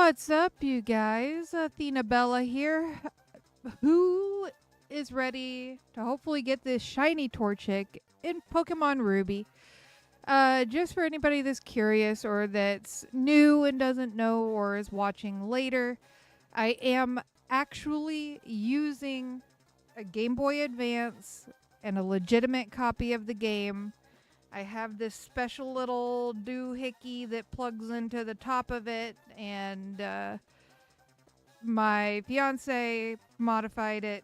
What's up, you guys? Athena Bella here. Who is ready to hopefully get this shiny Torchic in Pokemon Ruby? Just for anybody that's curious or that's new and doesn't know or is watching later, I am actually using a Gameboy Advance and a legitimate copy of the game. I have this special little doohickey that plugs into the top of it, and my fiance modified it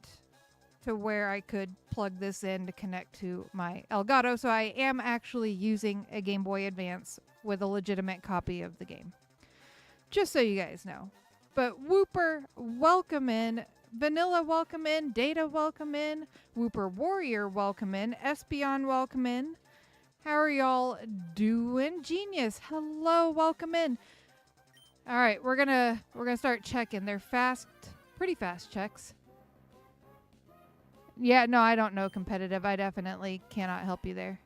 to where I could plug this in to connect to my Elgato. So I am actually using a Game Boy Advance with a legitimate copy of the game. Just so you guys know. But Wooper, welcome in. Vanilla, welcome in. Data, welcome in. Wooper Warrior, welcome in. Espeon, welcome in. How are y'all doing? Genius, hello, welcome in. All right, we're gonna start checking. They're fast, pretty fast checks. Yeah, no, I don't know competitive. I definitely cannot help you there.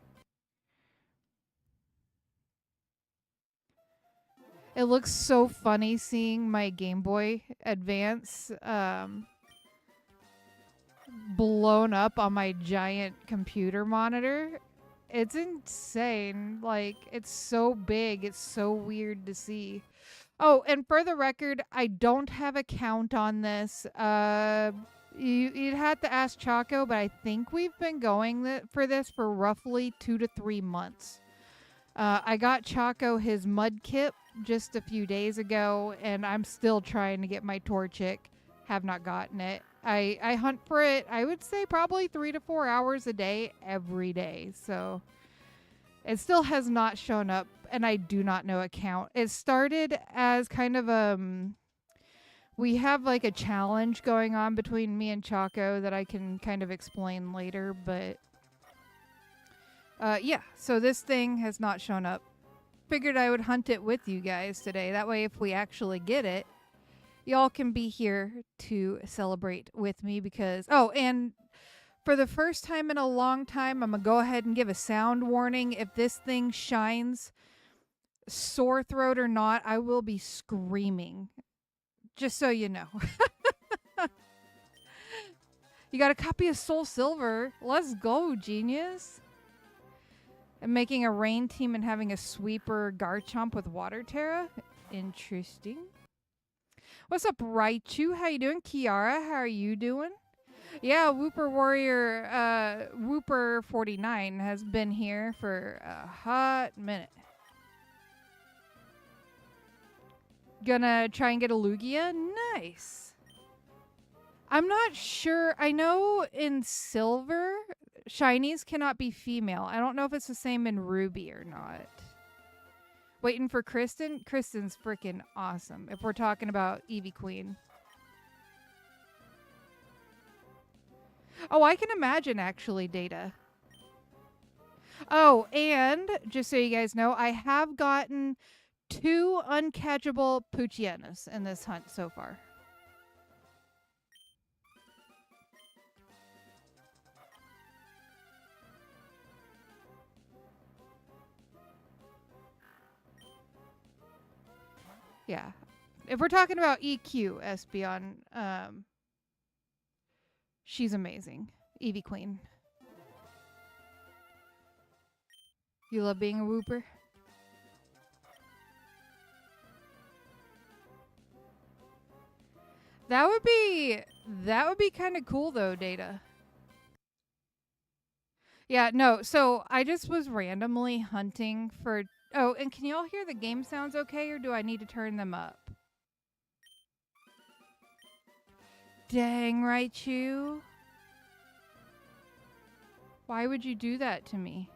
It looks so funny seeing my Game Boy Advance blown up on my giant computer monitor. It's insane. Like, it's so big. It's so weird to see. Oh, and for the record, I don't have a count on this. You'd have to ask Choco, but I think we've been going for this for roughly 2 to 3 months. I got Choco his mud kit just a few days ago, and I'm still trying to get my Torchic. Have not gotten it. I hunt for it, I would say probably 3 to 4 hours a day, every day. So it still has not shown up, and I do not know a count. It started as kind of we have like a challenge going on between me and Choco that I can kind of explain later, but yeah, so this thing has not shown up. Figured I would hunt it with you guys today. That way if we actually get it, y'all can be here to celebrate with me because... Oh, and for the first time in a long time, I'm going to go ahead and give a sound warning. If this thing shines, sore throat or not, I will be screaming. Just so you know. You got a copy of Soul Silver. Let's go, genius. And making a rain team and having a sweeper Garchomp with Water Terra. Interesting. What's up, Raichu? How you doing? Kiara, how are you doing? Yeah, Wooper Warrior, Wooper 49 has been here for a hot minute. Gonna try and get a Lugia? Nice. I'm not sure. I know in Silver, shinies cannot be female. I don't know if it's the same in Ruby or not. Waiting for Kristen? Kristen's freaking awesome, if we're talking about Eevee Queen. Oh, I can imagine, actually, Data. Oh, and just so you guys know, I have gotten 2 uncatchable Poochyenas in this hunt so far. Yeah. If we're talking about EQ, Espeon, she's amazing. Eevee Queen. You love being a Wooper? That would be kind of cool though, Data. Yeah, no, so I just was randomly hunting for... Oh, and can y'all hear the game sounds okay, or do I need to turn them up? Dang, Raichu. Why would you do that to me?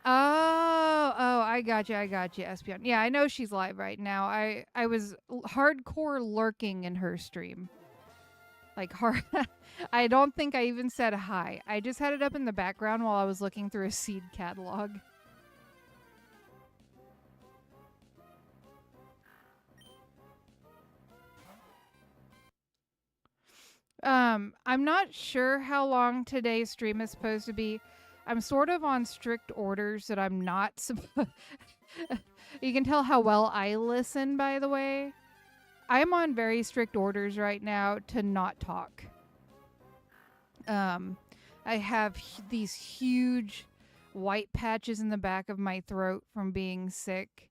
Oh, I got you, Espeon. Yeah, I know she's live right now. I was hardcore lurking in her stream. Like, hard. I don't think I even said hi. I just had it up in the background while I was looking through a seed catalog. I'm not sure how long today's stream is supposed to be. I'm sort of on strict orders that I'm not supposed... You can tell how well I listen, by the way. I'm on very strict orders right now to not talk. Um, I have these huge white patches in the back of my throat from being sick,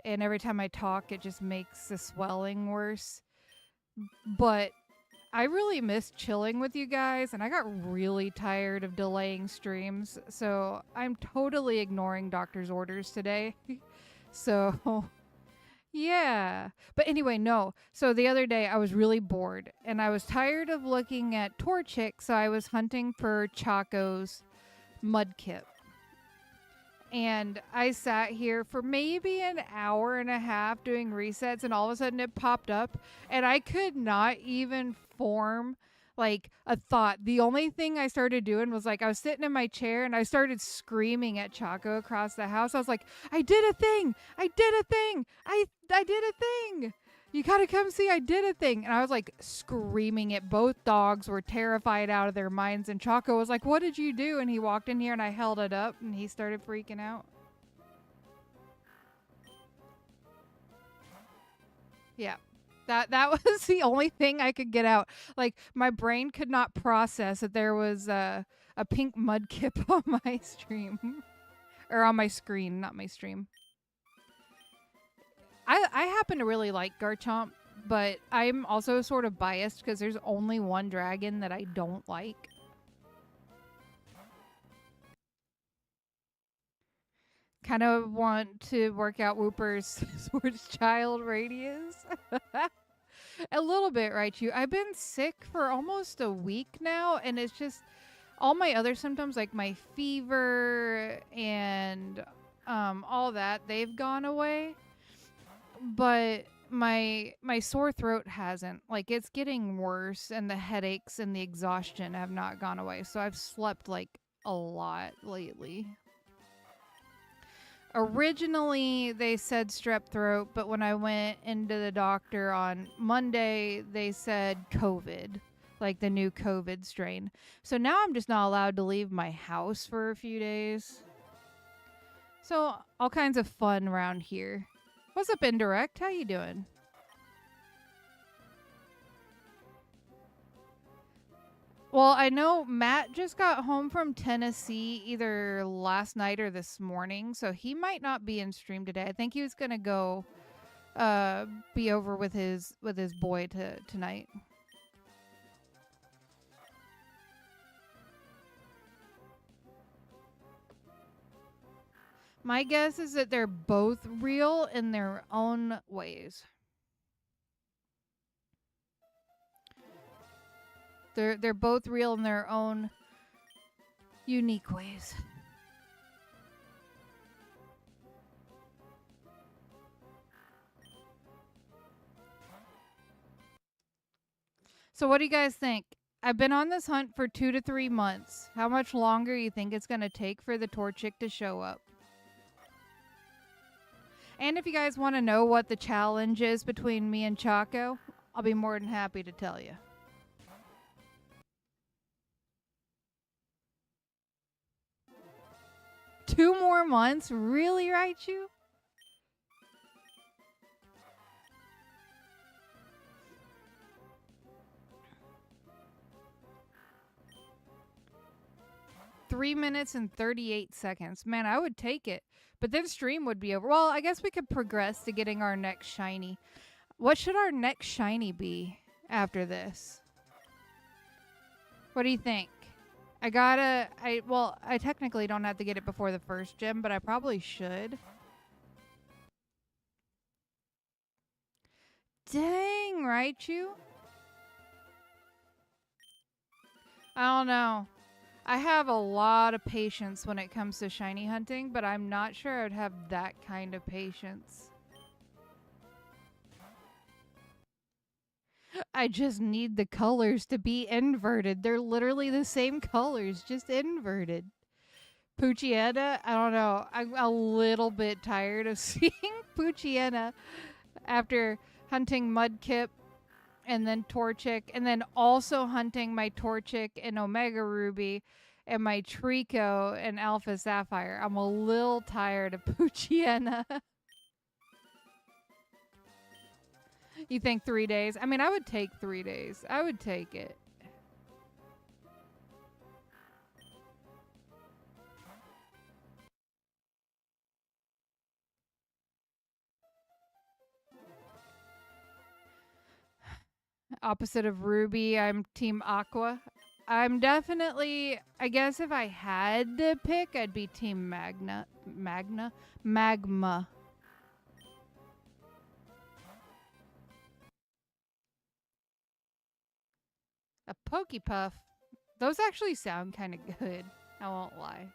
and every time I talk, it just makes the swelling worse. But I really miss chilling with you guys, and I got really tired of delaying streams, so I'm totally ignoring doctor's orders today. So, yeah. But anyway, no. So the other day I was really bored, and I was tired of looking at Torchic, so I was hunting for Chaco's Mudkip. And I sat here for maybe an hour and a half doing resets, and all of a sudden it popped up, and I could not even form like a thought. The only thing I started doing was like I was sitting in my chair and I started screaming at Chaco across the house. I was like, I did a thing! I did a thing! I did a thing! You gotta come see, I did a thing. And I was like screaming it. Both dogs were terrified out of their minds. And Chaco was like, what did you do? And he walked in here and I held it up and he started freaking out. Yeah. That was the only thing I could get out. Like my brain could not process that there was a pink mudkip on my stream. Or on my screen, not my stream. I happen to really like Garchomp, but I'm also sort of biased because there's only one dragon that I don't like. Kind of want to work out Whooper's Swords Child Radius. A little bit, right? I've been sick for almost a week now, and it's just all my other symptoms, like my fever and all that, they've gone away. But my sore throat hasn't. Like it's getting worse, and the headaches and the exhaustion have not gone away. So I've slept like a lot lately. Originally they said strep throat, but when I went into the doctor on Monday, they said COVID, like the new COVID strain. So now I'm just not allowed to leave my house for a few days. So all kinds of fun around here. What's up, Indirect? How you doing? Well, I know Matt just got home from Tennessee either last night or this morning, so he might not be in stream today. I think he was gonna go be over with his boy tonight. My guess is that they're both real in their own ways. They're both real in their own unique ways. So what do you guys think? I've been on this hunt for 2 to 3 months. How much longer you think it's going to take for the Torchic to show up? And if you guys want to know what the challenge is between me and Chaco, I'll be more than happy to tell you. Two more months? Really, Raichu? Three minutes and 38 seconds. Man, I would take it. But then stream would be over. Well, I guess we could progress to getting our next shiny. What should our next shiny be after this? What do you think? I technically don't have to get it before the first gym, but I probably should. Dang, Raichu? I don't know. I have a lot of patience when it comes to shiny hunting, but I'm not sure I would have that kind of patience. I just need the colors to be inverted. They're literally the same colors, just inverted. Poochyena, I don't know. I'm a little bit tired of seeing Poochyena after hunting Mudkip and then Torchic, and then also hunting my Torchic and Omega Ruby and my Trico and Alpha Sapphire. I'm a little tired of Poochyena. You think 3 days? I mean, I would take 3 days. I would take it. Opposite of Ruby, I'm Team Aqua. I'm definitely, I guess if I had to pick, I'd be Team Magma. A Pokepuff. Those actually sound kind of good. I won't lie.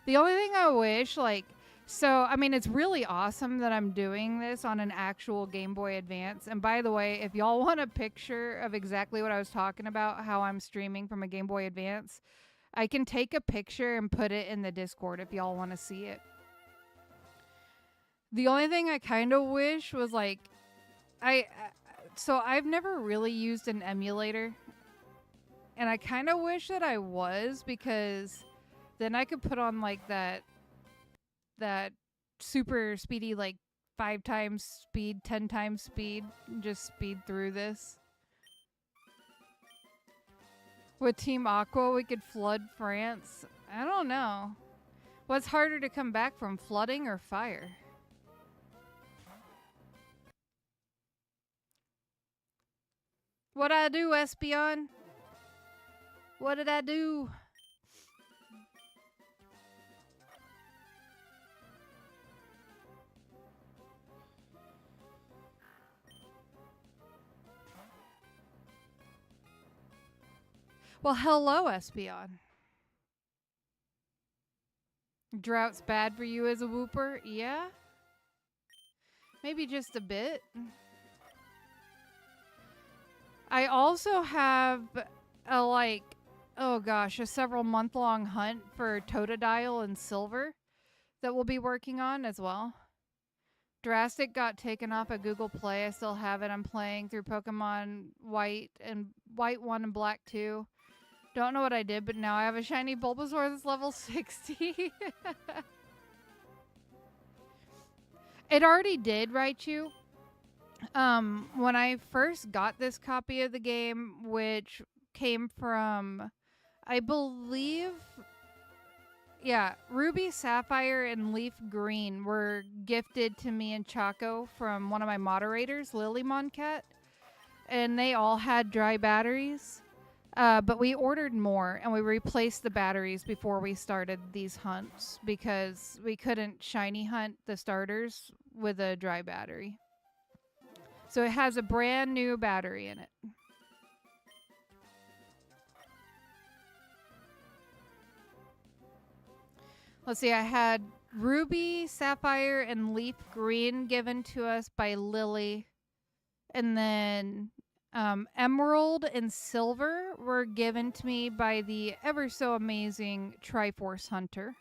The only thing I wish, like, so, I mean, it's really awesome that I'm doing this on an actual Game Boy Advance. And by the way, if y'all want a picture of exactly what I was talking about, how I'm streaming from a Game Boy Advance, I can take a picture and put it in the Discord if y'all want to see it. The only thing I kind of wish was, like, so I've never really used an emulator. And I kind of wish that I was, because then I could put on, like, that super speedy, like 5 times speed, 10 times speed, and just speed through this. With Team Aqua, we could flood France. I don't know. What's harder to come back from, flooding or fire? What'd I do, Espeon? What did I do? Well, hello, Espeon. Drought's bad for you as a whooper? Yeah? Maybe just a bit. I also have a, like, oh gosh, a several month-long hunt for Totodile and Silver that we'll be working on as well. Drastic got taken off at Google Play. I still have it. I'm playing through Pokemon White 1 and Black 2. Don't know what I did, but now I have a shiny Bulbasaur that's level 60. It already did, Raichu. When I first got this copy of the game, which came from, I believe, yeah, Ruby, Sapphire, and Leaf Green were gifted to me and Chaco from one of my moderators, Lily Moncat, and they all had dry batteries. But we ordered more, and we replaced the batteries before we started these hunts because we couldn't shiny hunt the starters with a dry battery. So it has a brand new battery in it. Let's see, I had Ruby, Sapphire, and Leaf Green given to us by Lily. And then Emerald and Silver were given to me by the ever so amazing Triforce Hunter.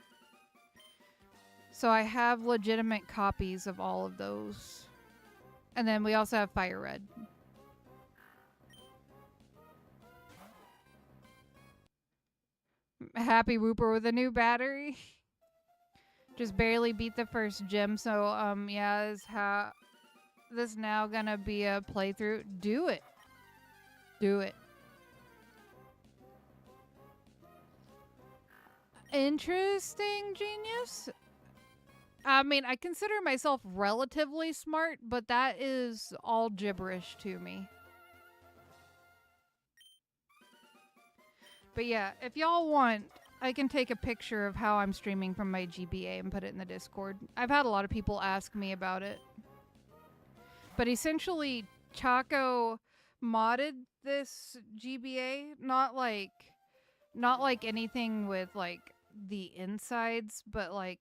So I have legitimate copies of all of those. And then we also have Fire Red. Happy Whooper with a new battery. Just barely beat the first gym. So, yeah, this now gonna be a playthrough. Do it. Do it. Interesting, genius. I mean, I consider myself relatively smart, but that is all gibberish to me. But yeah, if y'all want, I can take a picture of how I'm streaming from my GBA and put it in the Discord. I've had a lot of people ask me about it. But essentially, Chaco modded this GBA, not like anything with like the insides, but like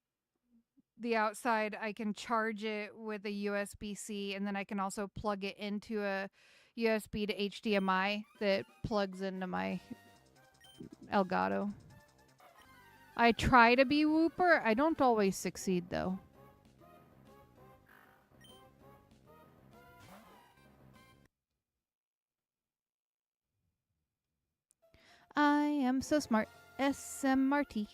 the outside. I can charge it with a USB-C, and then I can also plug it into a USB to HDMI that plugs into my Elgato. I try to be Whooper. I don't always succeed, though. I am so smart. SMRT.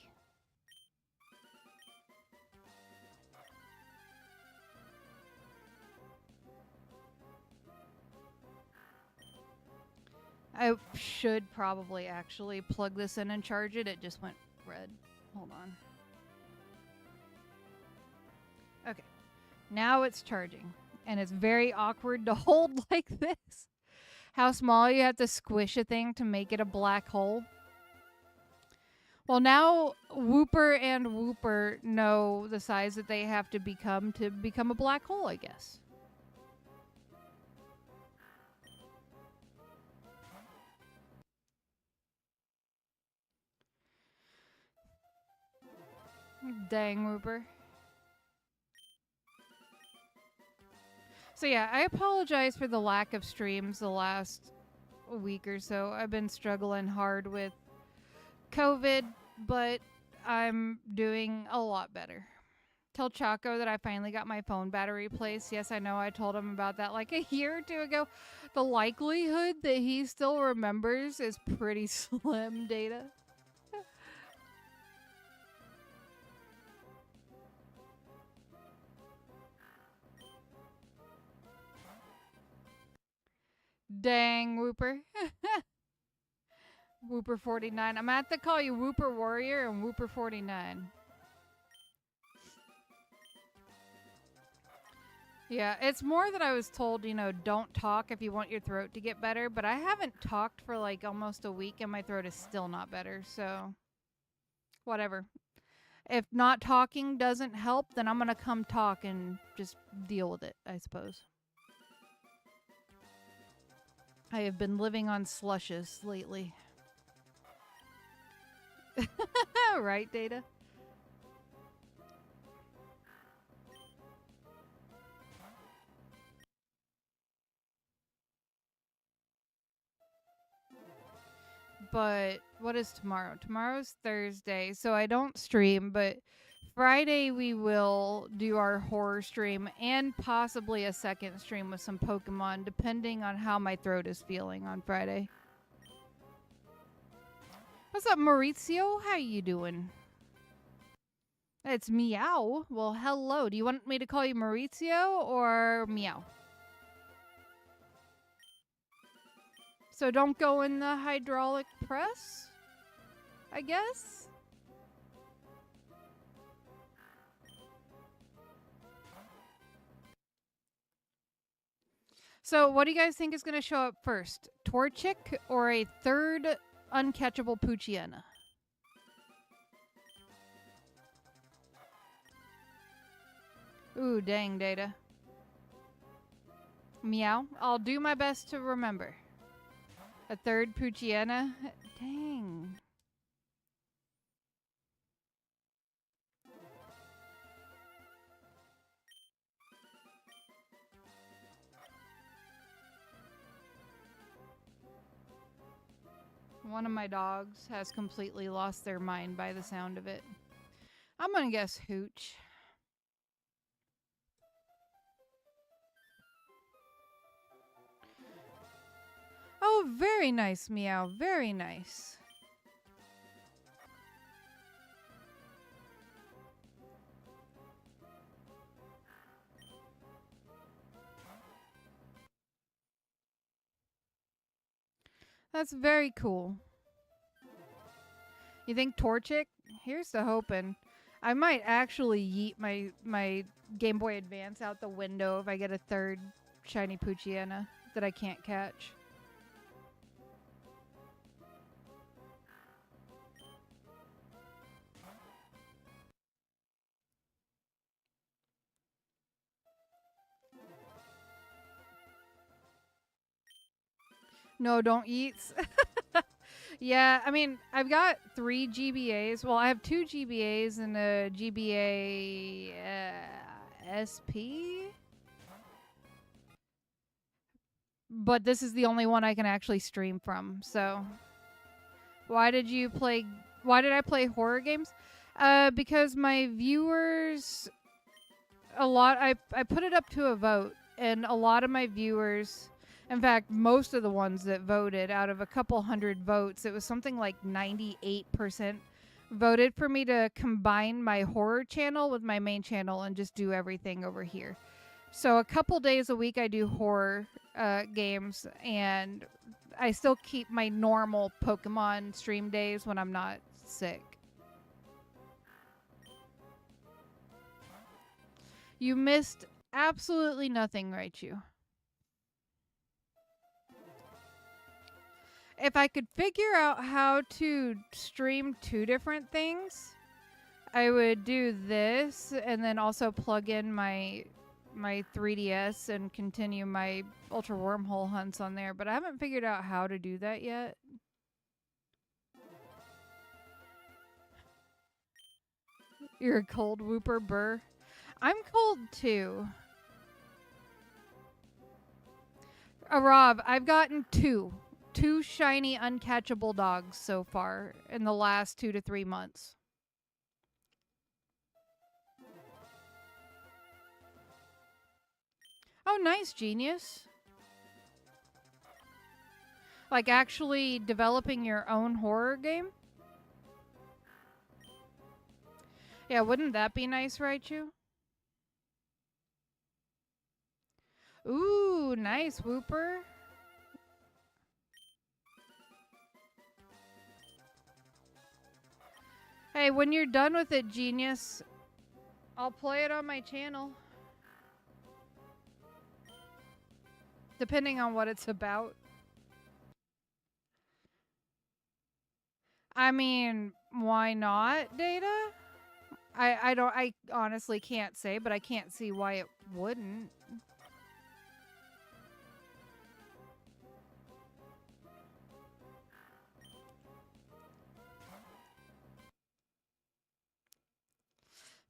I should probably actually plug this in and charge it. It just went red. Hold on. Okay. Now it's charging. And it's very awkward to hold like this. How small you have to squish a thing to make it a black hole. Well, now Whooper and Whooper know the size that they have to become a black hole, I guess. Dang, Whooper. So yeah, I apologize for the lack of streams the last week or so. I've been struggling hard with COVID, but I'm doing a lot better. Tell Chaco that I finally got my phone battery replaced. Yes, I know I told him about that like a year or two ago. The likelihood that he still remembers is pretty slim, Data. Dang, Whooper. Whooper 49. I'm gonna have to call you Whooper Warrior and Whooper 49. Yeah, it's more that I was told, you know, don't talk if you want your throat to get better, but I haven't talked for like almost a week and my throat is still not better, so whatever. If not talking doesn't help, then I'm gonna come talk and just deal with it, I suppose. I have been living on slushes lately. Right, Data? But what is tomorrow? Tomorrow's Thursday, so I don't stream, but Friday we will do our horror stream and possibly a second stream with some Pokemon, depending on how my throat is feeling on Friday. What's up, Maurizio? How you doing? It's Meow. Well, hello. Do you want me to call you Maurizio or Meow? So don't go in the hydraulic press, I guess? So what do you guys think is going to show up first? Torchic or a third uncatchable Poochyena? Ooh, dang, Data. Meow. I'll do my best to remember. A third Poochyena? Dang. One of my dogs has completely lost their mind by the sound of it. I'm gonna guess Hooch. Oh, very nice, Meow. Very nice. That's very cool. You think Torchic? Here's to hoping. I might actually yeet my Game Boy Advance out the window if I get a third shiny Poochyena that I can't catch. No, don't eats. Yeah, I mean, I've got 3 GBAs. Well, I have 2 GBAs and a GBA SP. But this is the only one I can actually stream from. So, why did I play horror games? Because my viewers, I put it up to a vote, and a lot of my viewers, in fact, most of the ones that voted, out of a couple hundred votes, it was something like 98% voted for me to combine my horror channel with my main channel and just do everything over here. So a couple days a week I do horror games, and I still keep my normal Pokemon stream days when I'm not sick. You missed absolutely nothing, Raichu. If I could figure out how to stream 2 different things, I would do this and then also plug in my 3DS and continue my Ultra Wormhole hunts on there, but I haven't figured out how to do that yet. You're a cold whooper, Burr. I'm cold too. Rob, I've gotten 2 shiny uncatchable dogs so far in the last 2 to 3 months. Oh, nice, genius. Like actually developing your own horror game? Yeah, wouldn't that be nice, Raichu? Ooh, nice, Whooper. Hey, when you're done with it, genius, I'll play it on my channel. Depending on what it's about. I mean, why not, Data? I honestly can't say, but I can't see why it wouldn't.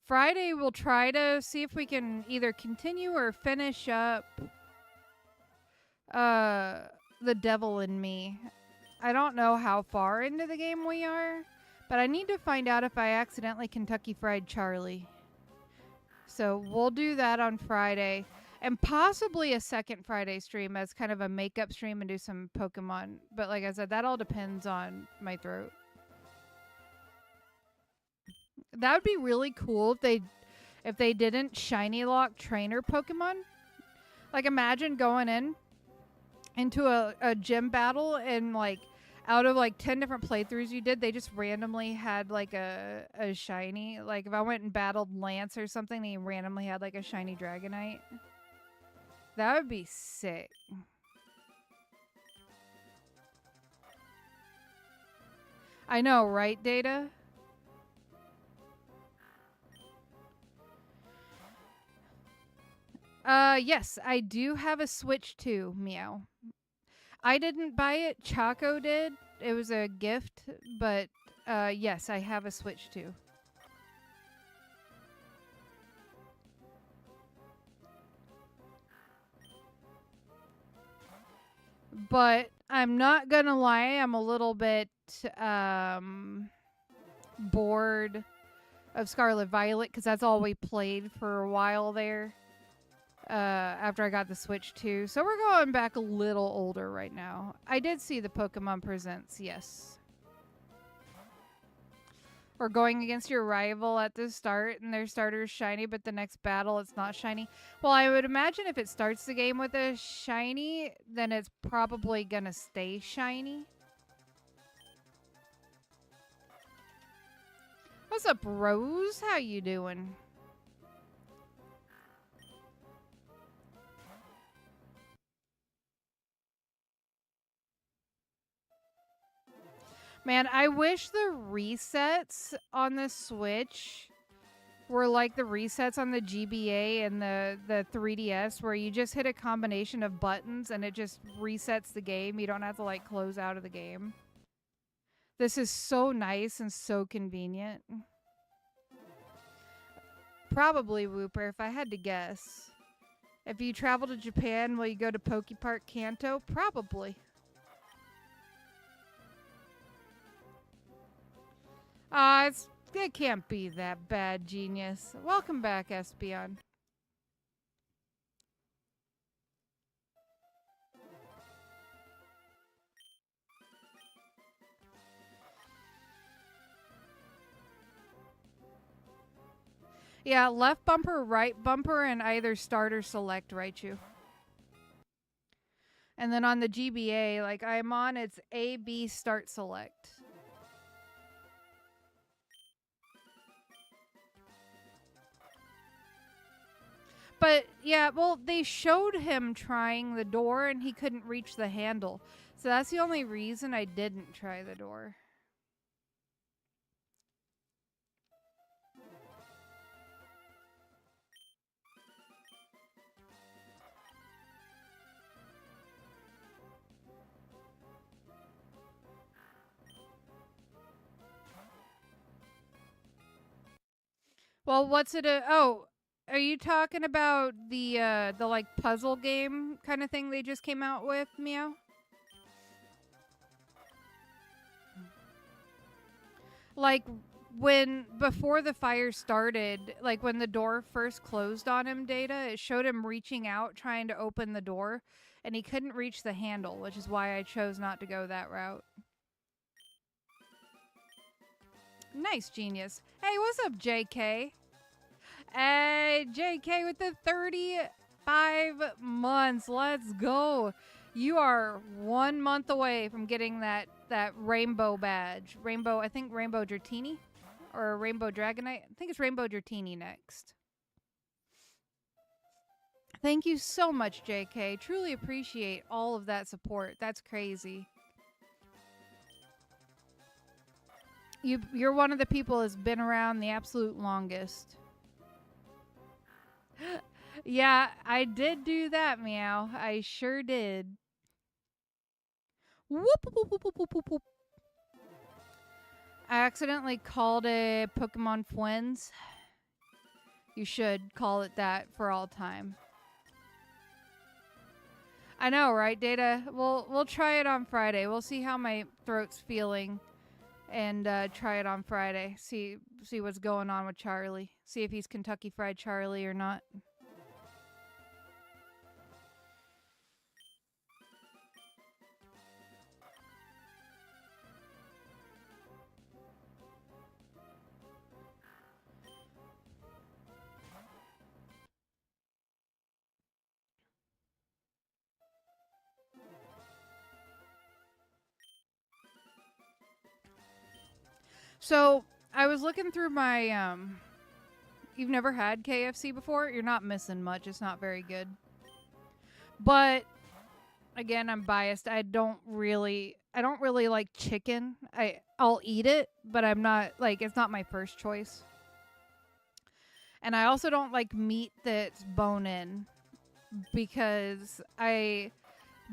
Friday we'll try to see if we can either continue or finish up The Devil in Me. I don't know how far into the game we are, but I need to find out if I accidentally Kentucky Fried Charlie. So we'll do that on Friday, and possibly a second Friday stream as kind of a makeup stream and do some Pokemon. But like I said, that all depends on my throat. That would be really cool if they didn't shiny lock trainer Pokemon. Like imagine going into a gym battle and like out of like 10 different playthroughs you did, they just randomly had like a shiny. Like if I went and battled Lance or something, he randomly had like a shiny Dragonite. That would be sick. I know, right, Data? Yes, I do have a Switch too, Meow. I didn't buy it, Chaco did. It was a gift, but yes, I have a Switch too. But I'm not gonna lie, I'm a little bit bored of Scarlet Violet because that's all we played for a while there. After I got the Switch too. So we're going back a little older right now. I did see the Pokemon Presents, yes. Or going against your rival at the start and their starter is shiny, but the next battle it's not shiny. Well, I would imagine if it starts the game with a shiny, then it's probably gonna stay shiny. What's up, Rose? How you doing? Man, I wish the resets on the Switch were like the resets on the GBA and the 3DS, where you just hit a combination of buttons and it just resets the game. You don't have to like close out of the game. This is so nice and so convenient. Probably, Whooper, if I had to guess. If you travel to Japan, will you go to Poke Park Kanto? Probably. It can't be that bad, genius. Welcome back, Espeon. Yeah, left bumper, right bumper, and either start or select Raichu. And then on the GBA, like I'm on, it's A, B, start, select. But yeah, well, they showed him trying the door and he couldn't reach the handle. So that's the only reason I didn't try the door. Well, what's it? Oh, are you talking about the like puzzle game kind of thing they just came out with, Meow? Like when before the fire started, like when the door first closed on him, Data, it showed him reaching out trying to open the door and he couldn't reach the handle, which is why I chose not to go that route. Nice, genius. Hey, what's up, JK? Hey, JK with the 35 months. Let's go. You are 1 month away from getting that rainbow badge. Rainbow, I think Rainbow Dratini or Rainbow Dragonite. I think it's Rainbow Dratini next. Thank you so much, JK. Truly appreciate all of that support. That's crazy. You're one of the people that's been around the absolute longest. Yeah, I did do that, Meow. I sure did. Whoop, whoop, whoop, whoop, whoop, whoop. I accidentally called it Pokemon Twins. You should call it that for all time. I know, right, Data? We'll try it on Friday. We'll see how my throat's feeling, and try it on Friday. See what's going on with Charlie. See if he's Kentucky Fried Charlie or not. So I was looking through my You've never had KFC before? You're not missing much. It's not very good. But again, I'm biased. I don't really like chicken. I'll eat it, but I'm not like it's not my first choice. And I also don't like meat that's bone in because I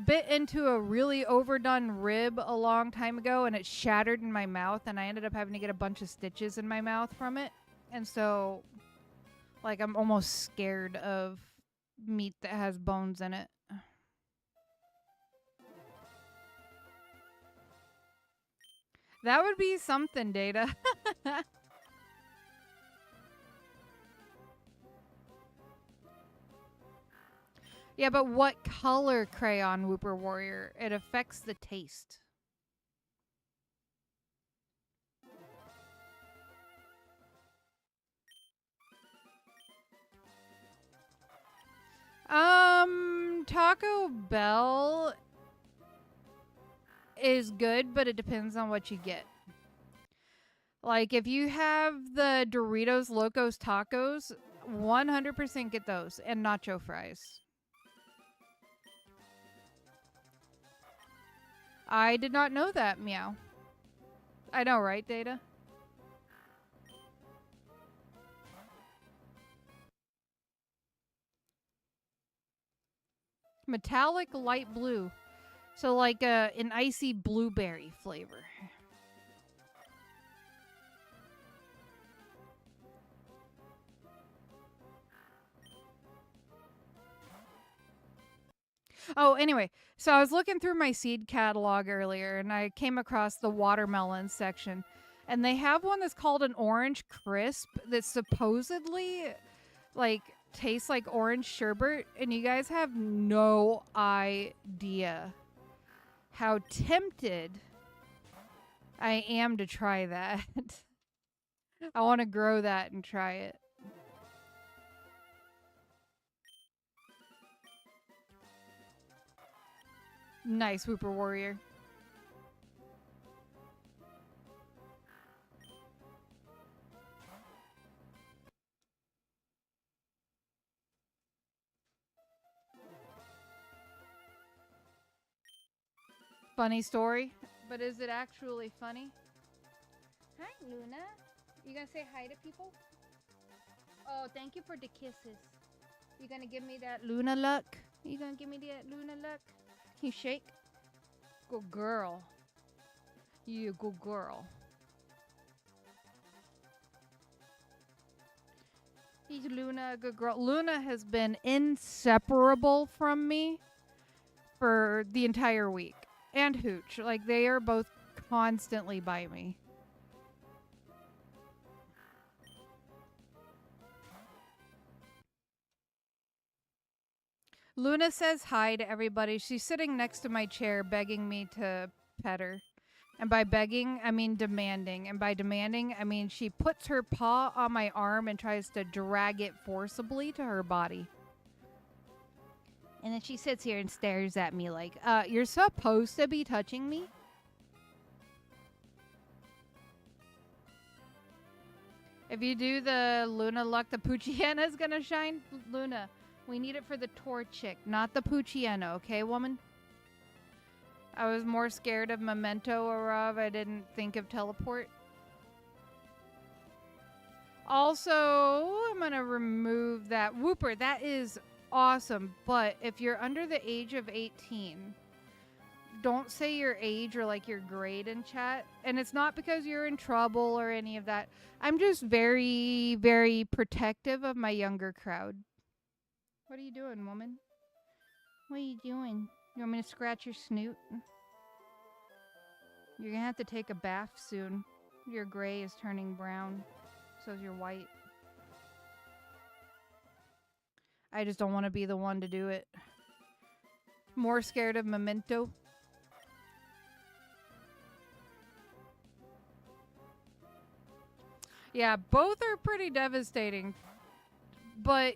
bit into a really overdone rib a long time ago and it shattered in my mouth and I ended up having to get a bunch of stitches in my mouth from it. And so like I'm almost scared of meat that has bones in it. That would be something, Data. Yeah, but what color crayon, Whooper Warrior? It affects the taste. Taco Bell is good, but it depends on what you get. Like, if you have the Doritos Locos Tacos, 100% get those and nacho fries. I did not know that, Meow. I know, right, Data? Metallic light blue. So like an icy blueberry flavor. Oh, anyway, so I was looking through my seed catalog earlier and I came across the watermelon section. And they have one that's called an orange crisp that supposedly like tastes like orange sherbet, and you guys have no idea how tempted I am to try that. I want to grow that and try it. Nice, Whooper Warrior. Funny story, but is it actually funny? Hi, Luna. You gonna say hi to people? Oh, thank you for the kisses. You gonna give me that Luna luck? You gonna give me that Luna luck? Can you shake? Good girl. You good girl. Is Luna a good girl? Luna has been inseparable from me for the entire week. And Hooch. Like, they are both constantly by me. Luna says hi to everybody. She's sitting next to my chair begging me to pet her. And by begging, I mean demanding. And by demanding, I mean she puts her paw on my arm and tries to drag it forcibly to her body. And then she sits here and stares at me like, you're supposed to be touching me? If you do the Luna luck, the Puchiana's gonna shine. Luna, we need it for the Torchic, not the Puchiana, okay, woman? I was more scared of Memento, Arav. I didn't think of Teleport. Also, I'm going to remove that. Whooper, that is awesome. But if you're under the age of 18, don't say your age or like your grade in chat. And it's not because you're in trouble or any of that. I'm just very, very protective of my younger crowd. What are you doing, woman? What are you doing? You want me to scratch your snoot? You're gonna have to take a bath soon. Your gray is turning brown. So's your white. I just don't want to be the one to do it. More scared of Memento. Yeah, both are pretty devastating. But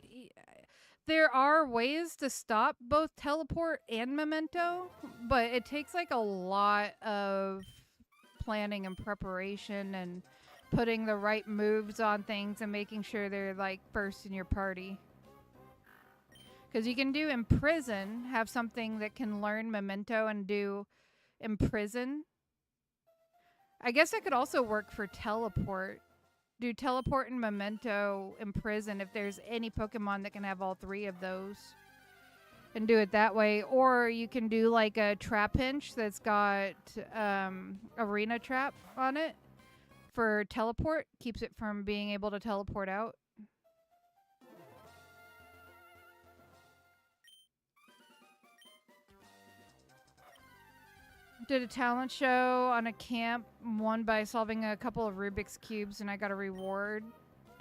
there are ways to stop both Teleport and Memento. But it takes like a lot of planning and preparation and putting the right moves on things and making sure they're like first in your party. Because you can do Imprison, have something that can learn Memento and do Imprison. I guess it could also work for Teleport. Do Teleport and Memento Imprison if there's any Pokemon that can have all three of those. And do it that way. Or you can do like a Trapinch that's got Arena Trap on it for Teleport. Keeps it from being able to teleport out. Did a talent show on a camp, won by solving a couple of Rubik's Cubes, and I got a reward.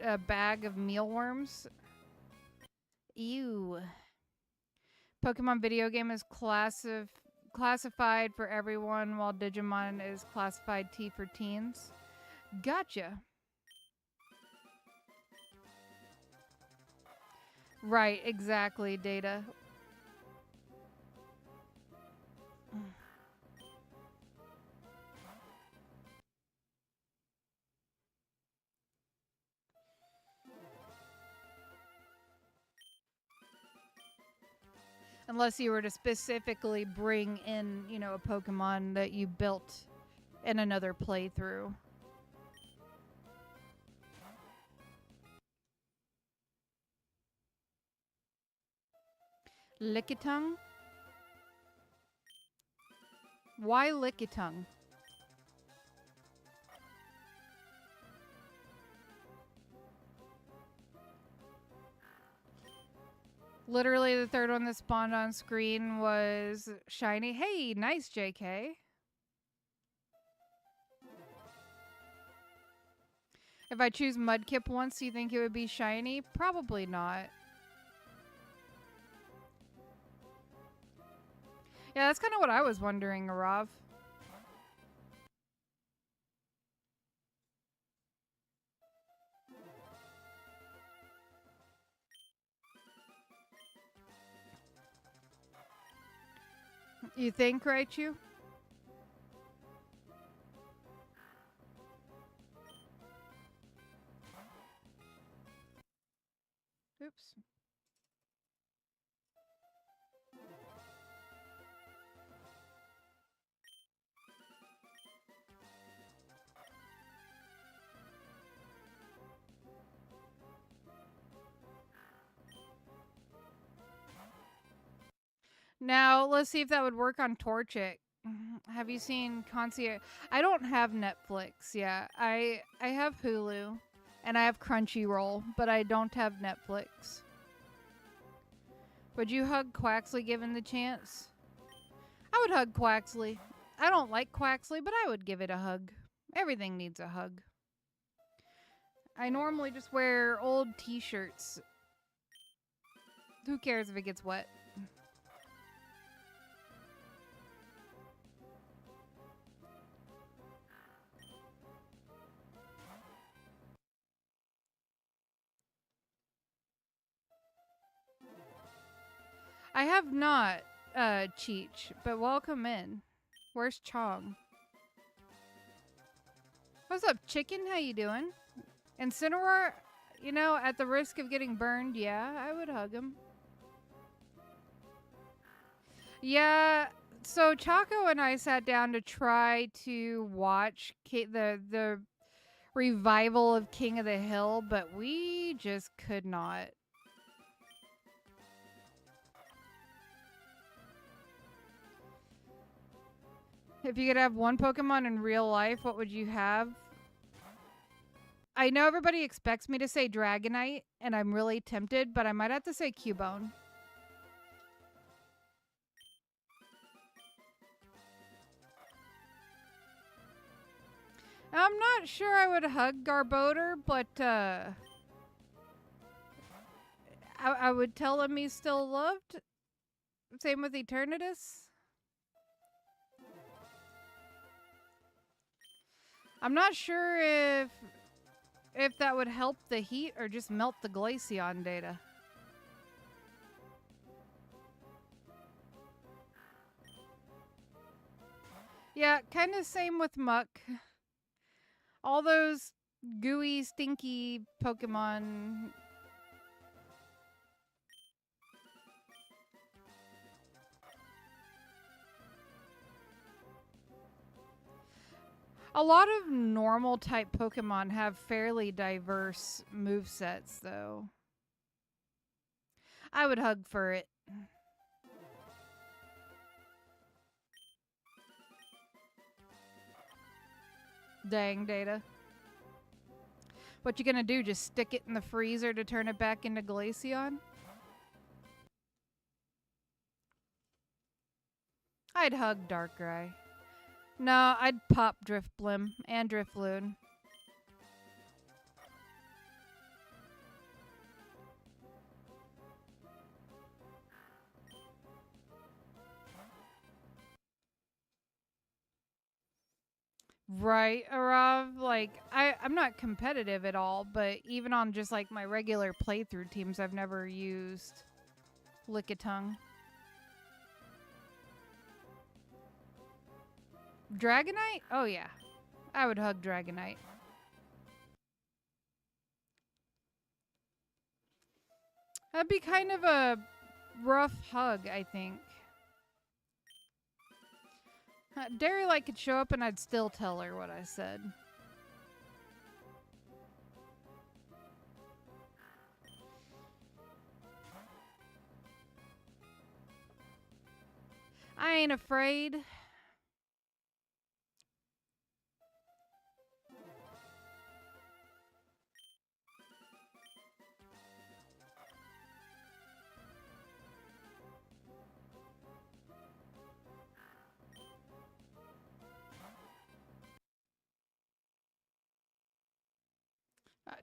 A bag of mealworms. Ew. Pokemon video game is classified for everyone, while Digimon is classified T for teens. Gotcha. Right, exactly, Data. Unless you were to specifically bring in, you know, a Pokemon that you built in another playthrough. Lickitung? Why Lickitung? Literally, the third one that spawned on screen was shiny. Hey, nice, JK. If I choose Mudkip once, do you think it would be shiny? Probably not. Yeah, that's kind of what I was wondering, Arav. You think, Raichu? Oops. Now, let's see if that would work on Torchic. Have you seen Concierge? I don't have Netflix. Yeah, I have Hulu and I have Crunchyroll, but I don't have Netflix. Would you hug Quaxley given the chance? I would hug Quaxley. I don't like Quaxley, but I would give it a hug. Everything needs a hug. I normally just wear old t-shirts. Who cares if it gets wet? I have not, Cheech, but welcome in. Where's Chong? What's up, Chicken? How you doing? Incineroar, you know, at the risk of getting burned, yeah, I would hug him. Yeah, so Chaco and I sat down to try to watch the revival of King of the Hill, but we just could not. If you could have one Pokemon in real life, what would you have? I know everybody expects me to say Dragonite, and I'm really tempted, but I might have to say Cubone. I'm not sure I would hug Garbodor, but I would tell him he's still loved. Same with Eternatus. I'm not sure if that would help the heat or just melt the Glaceon data. Yeah, kind of same with Muck. All those gooey, stinky Pokemon. A lot of normal type Pokemon have fairly diverse movesets, though. I would hug for it. Dang, Data. What you gonna do? Just stick it in the freezer to turn it back into Glaceon? I'd hug Darkrai. No, I'd pop Drifblim and Drifloon. Right, Arav, like, I'm not competitive at all, but even on just like my regular playthrough teams, I've never used Lickitung. Dragonite? Oh yeah, I would hug Dragonite. That'd be kind of a rough hug, I think. Dairylight could show up and I'd still tell her what I said. I ain't afraid.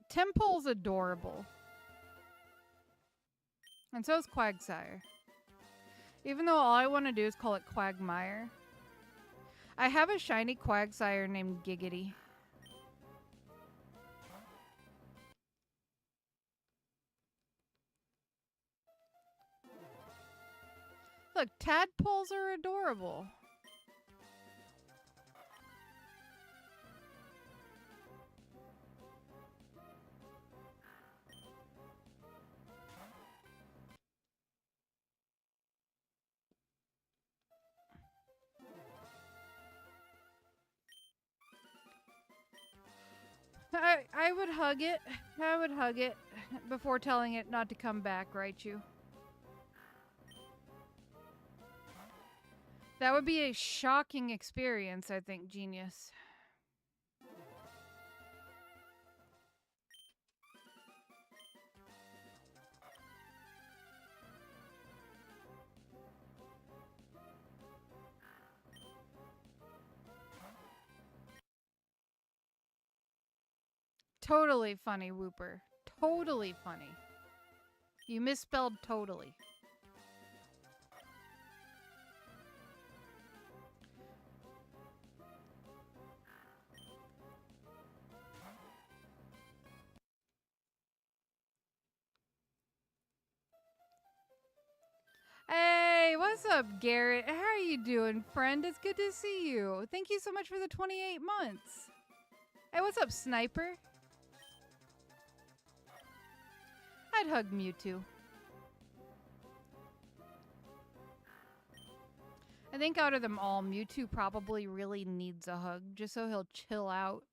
Temple's adorable. And so is Quagsire. Even though all I want to do is call it Quagmire. I have a shiny Quagsire named Giggity. Look, tadpoles are adorable. I would hug it. I would hug it before telling it not to come back, right, you? That would be a shocking experience, I think, genius. Totally funny, Whooper. Totally funny. You misspelled totally. Hey, what's up, Garrett? How are you doing, friend? It's good to see you. Thank you so much for the 28 months. Hey, what's up, Sniper? I'd hug Mewtwo. I think out of them all, Mewtwo probably really needs a hug, just so he'll chill out.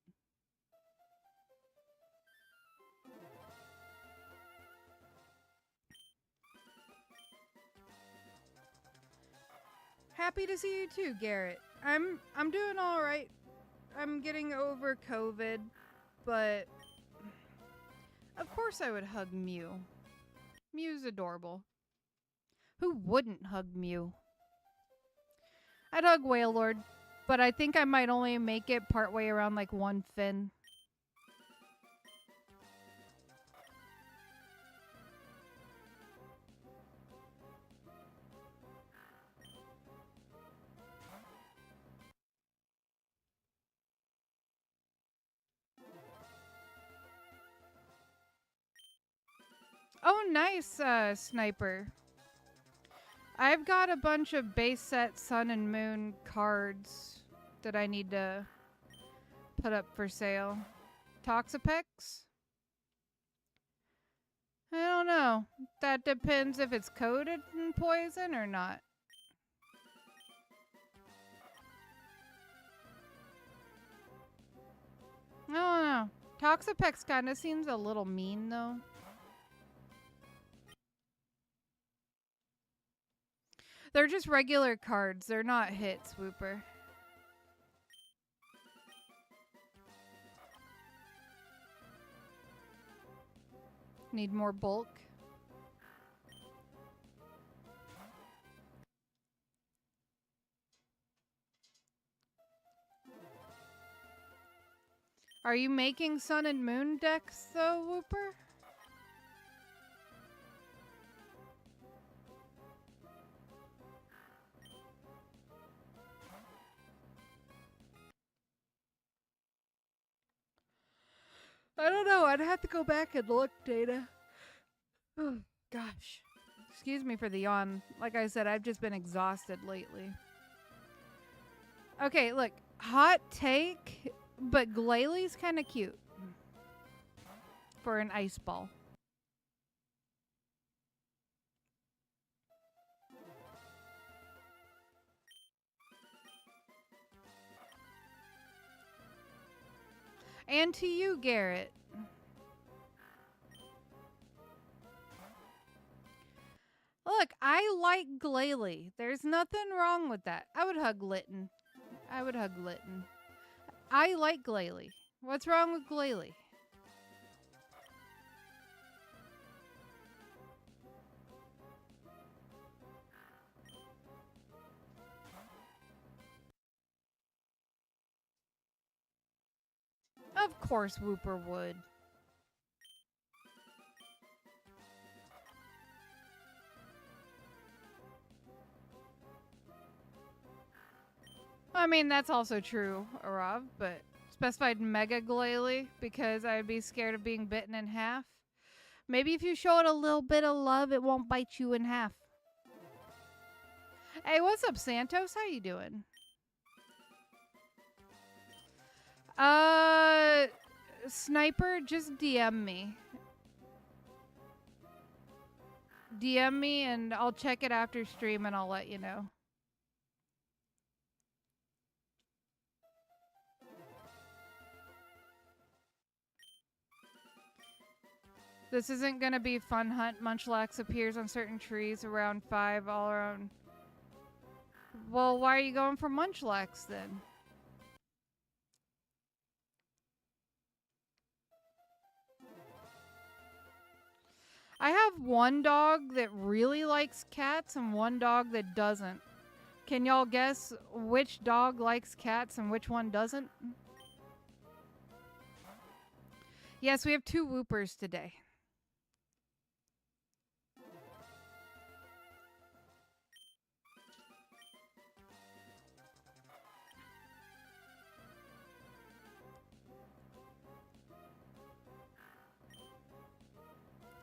Happy to see you too, Garrett. I'm doing all right. I'm getting over COVID, but of course I would hug Mew. Mew's adorable. Who wouldn't hug Mew? I'd hug Wailord, but I think I might only make it partway around like one fin. Oh, nice, Sniper. I've got a bunch of base set Sun and Moon cards that I need to put up for sale. Toxapex? I don't know. That depends if it's coated in poison or not. I don't know. Toxapex kind of seems a little mean, though. They're just regular cards. They're not hits, Whooper. Need more bulk. Are you making Sun and Moon decks, though, Whooper? I don't know. I'd have to go back and look, Data. Oh, gosh. Excuse me for the yawn. Like I said, I've just been exhausted lately. Okay, look. Hot take, but Glalie kind of cute. For an ice ball. And to you, Garrett. Look, I like Glalie. There's nothing wrong with that. I would hug Litten. I would hug Litten. I like Glalie. What's wrong with Glalie? Of course Whooper would. I mean, that's also true, Arav, but specified Mega Glalie because I'd be scared of being bitten in half. Maybe if you show it a little bit of love, it won't bite you in half. Hey, what's up, Santos? How you doing? Uh, Sniper, just DM me. DM me and I'll check it after stream and I'll let you know. This isn't gonna be fun hunt. Munchlax appears on certain trees around 5 all around. Well, why are you going for Munchlax then? I have one dog that really likes cats and one dog that doesn't. Can y'all guess which dog likes cats and which one doesn't? Yes, we have 2 whoopers today.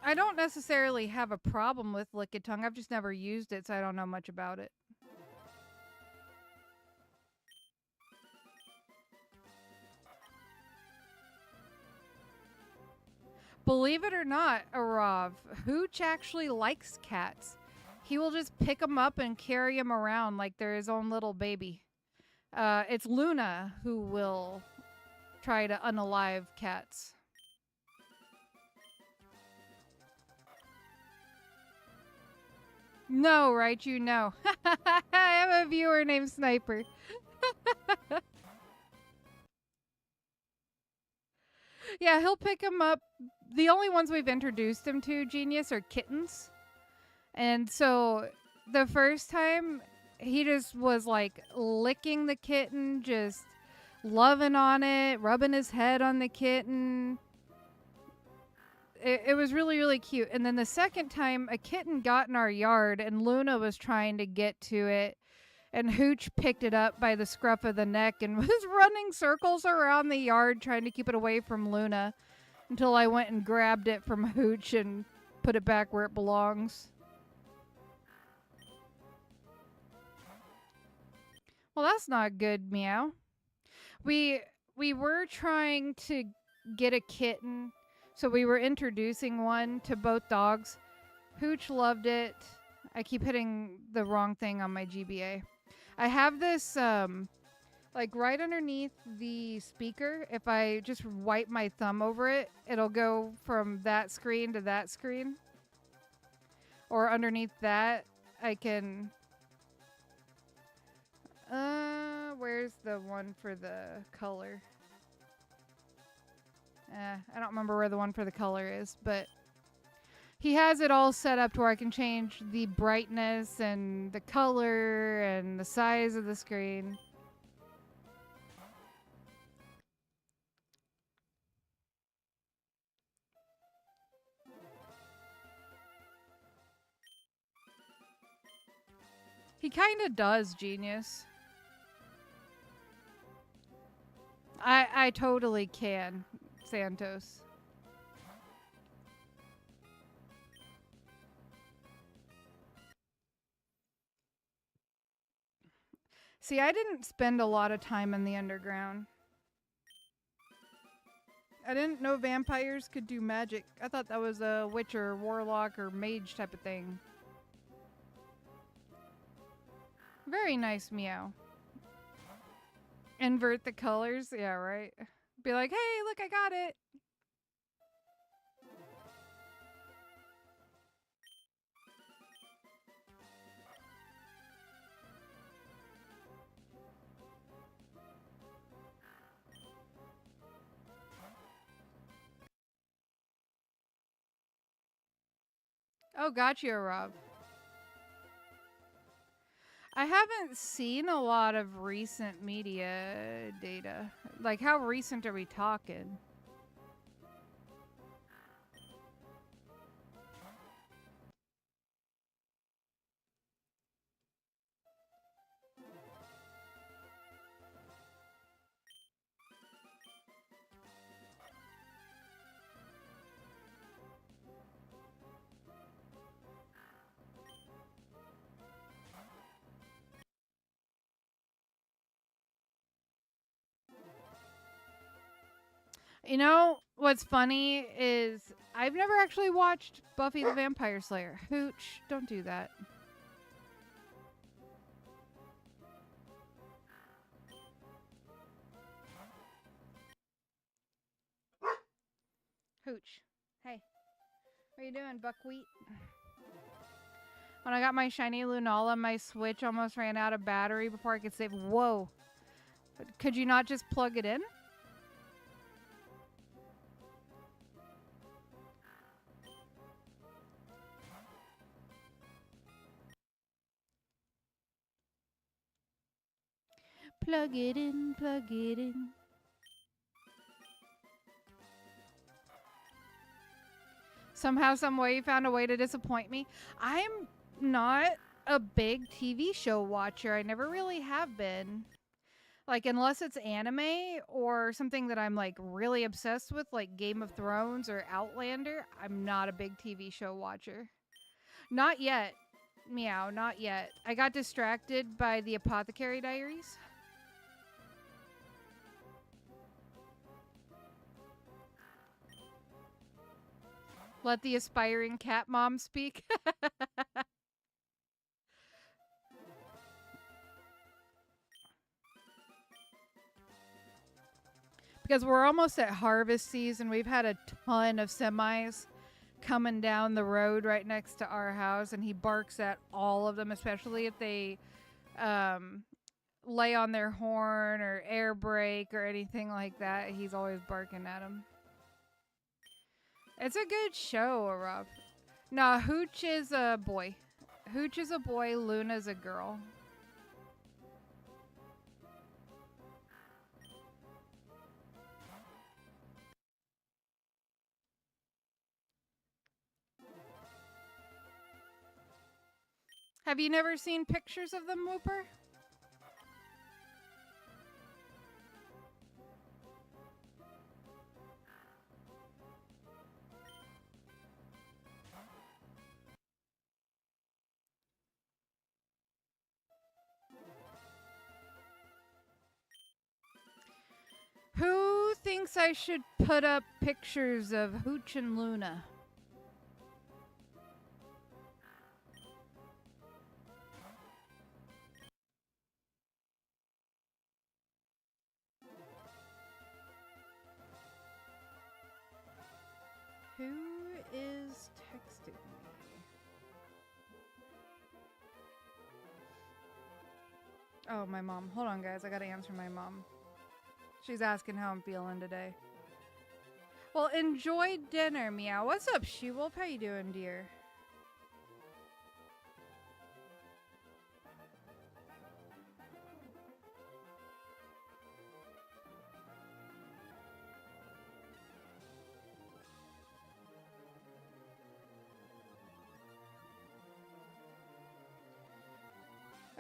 I don't necessarily have a problem with Lickitung. I've just never used it, so I don't know much about it. Believe it or not, Arav, Hooch actually likes cats. He will just pick them up and carry them around like they're his own little baby. It's Luna who will try to unalive cats. No, right? You know. I have a viewer named Sniper. Yeah, he'll pick them up. The only ones we've introduced him to, Genius, are kittens. And so the first time, he just was like licking the kitten, just loving on it, rubbing his head on the kitten. It was really, really cute. And then the second time, a kitten got in our yard and Luna was trying to get to it. And Hooch picked it up by the scruff of the neck and was running circles around the yard trying to keep it away from Luna until I went and grabbed it from Hooch and put it back where it belongs. Well, that's not good, Meow. We were trying to get a kitten, so we were introducing one to both dogs. Hooch loved it. I keep hitting the wrong thing on my GBA. I have this like right underneath the speaker. If I just wipe my thumb over it, it'll go from that screen to that screen. Or underneath that, I can where's the one for the color? I don't remember where the one for the color is, but he has it all set up to where I can change the brightness and the color and the size of the screen. He kind of does, Genius. I totally can, Santos. See, I didn't spend a lot of time in the underground. I didn't know vampires could do magic. I thought that was a witch or warlock or mage type of thing. Very nice, Meow. Invert the colors? Yeah, right. Be like, hey, look, I got it. Oh, gotcha, Rob. I haven't seen a lot of recent media data. Like, how recent are we talking? You know what's funny is I've never actually watched Buffy the Vampire Slayer. Hooch, don't do that. Hooch, hey, what are you doing, buckwheat? When I got my shiny Lunala, my Switch almost ran out of battery before I could save. Whoa. Could you not just plug it in? Plug it in, plug it in. Somehow, some way, you found a way to disappoint me. I'm not a big TV show watcher. I never really have been. Like, unless it's anime or something that I'm, like, really obsessed with, like Game of Thrones or Outlander, I'm not a big TV show watcher. Not yet. Meow, not yet. I got distracted by the Apothecary Diaries. Let the aspiring cat mom speak. Because we're almost at harvest season. We've had a ton of semis coming down the road right next to our house, and he barks at all of them, especially if they lay on their horn or air brake or anything like that. He's always barking at them. It's a good show, Rob. Nah, Hooch is a boy. Hooch is a boy, Luna's a girl. Have you never seen pictures of them, Whooper? Who thinks I should put up pictures of Hooch and Luna? Who is texting me? Oh, my mom. Hold on, guys. I gotta answer my mom. She's asking how I'm feeling today. Well, enjoy dinner, Meow. What's up, She-Wolf? How you doing, dear?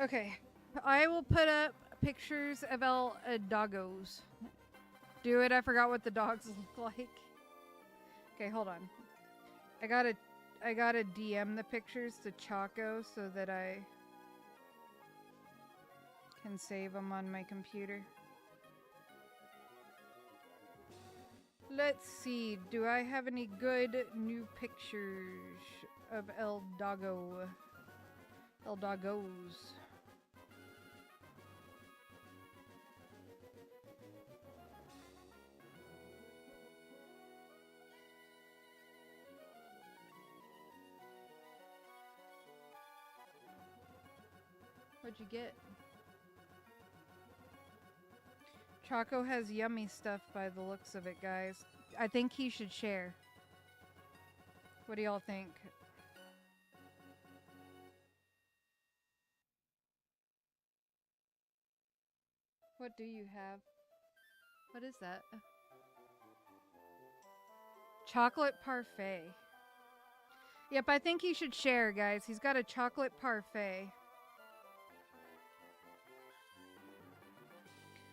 Okay. I will put up pictures of El doggos. Do it. I forgot what the dogs look like. Okay, hold on. I gotta DM the pictures to Choco so that I can save them on my computer. Let's see. Do I have any good new pictures of El Doggos? What'd you get? Choco has yummy stuff by the looks of it, guys. I think he should share. What do y'all think? What do you have? What is that? Chocolate parfait. Yep, I think he should share, guys. He's got a chocolate parfait.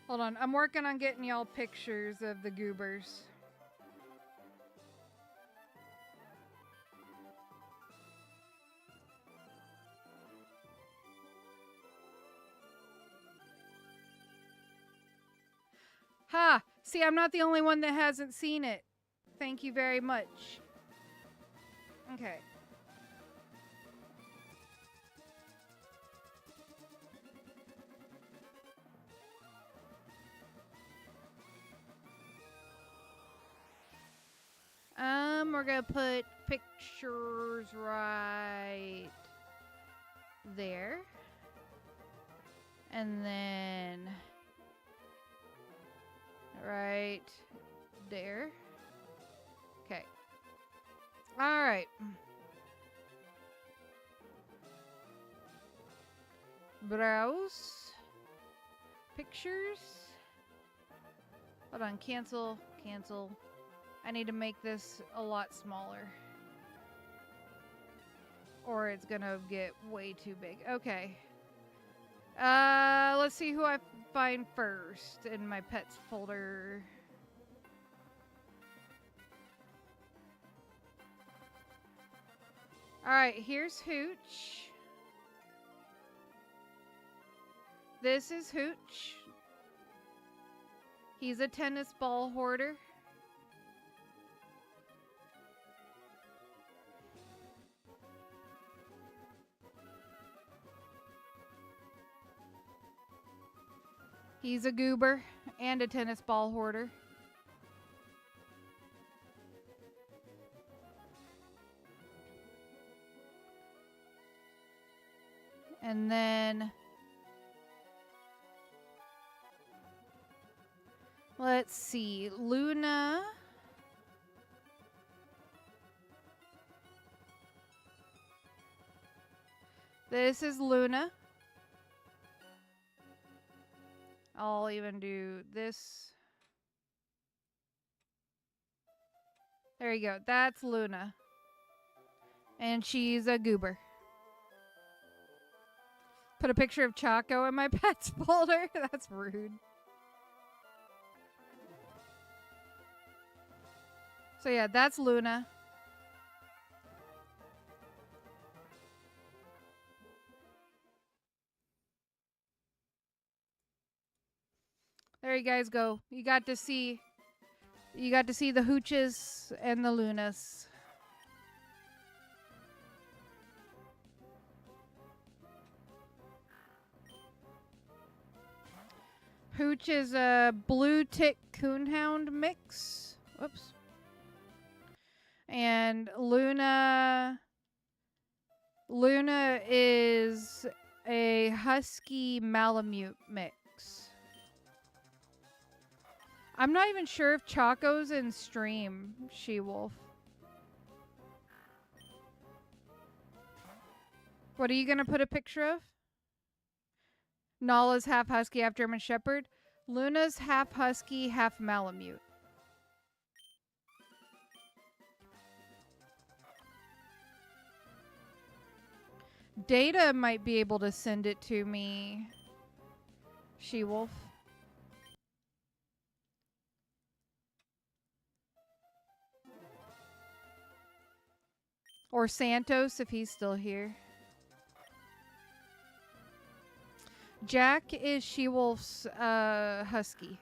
Hold on, I'm working on getting y'all pictures of the goobers. Ha! See, I'm not the only one that hasn't seen it. Thank you very much. Okay. We're gonna put pictures right there. And then right there. Okay. All right. Browse. Pictures. Hold on. Cancel. Cancel. I need to make this a lot smaller. Or it's gonna get way too big. Okay. Let's see who I find first in my pets folder. Alright, here's Hooch. This is Hooch. He's a tennis ball hoarder. He's a goober and a tennis ball hoarder. And then let's see, Luna. This is Luna. I'll even do this. There you go. That's Luna. And she's a goober. Put a picture of Choco in my pets folder. That's rude. So yeah, that's Luna. There you guys go. You got to see the Hooches and the Lunas. Hooch is a blue tick coonhound mix. Whoops. And Luna is a husky Malamute mix. I'm not even sure if Choco's in stream, She-Wolf. What are you going to put a picture of? Nala's half husky, half German Shepherd. Luna's half husky, half Malamute. Data might be able to send it to me, She-Wolf. Or Santos, if he's still here. Jack is She-Wolf's husky.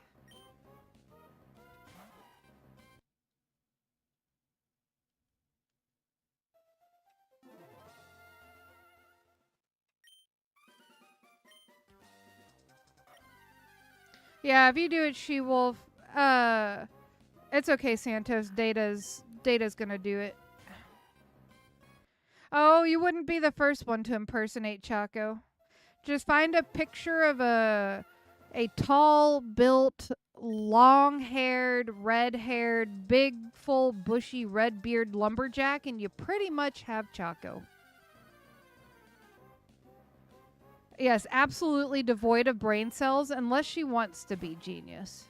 Yeah, if you do it, She-Wolf, it's okay, Santos. Data's gonna do it. Oh, you wouldn't be the first one to impersonate Choco. Just find a picture of a tall built, long-haired, red-haired, big, full, bushy, red-beard lumberjack, and you pretty much have Choco. Yes, absolutely devoid of brain cells, unless she wants to be genius.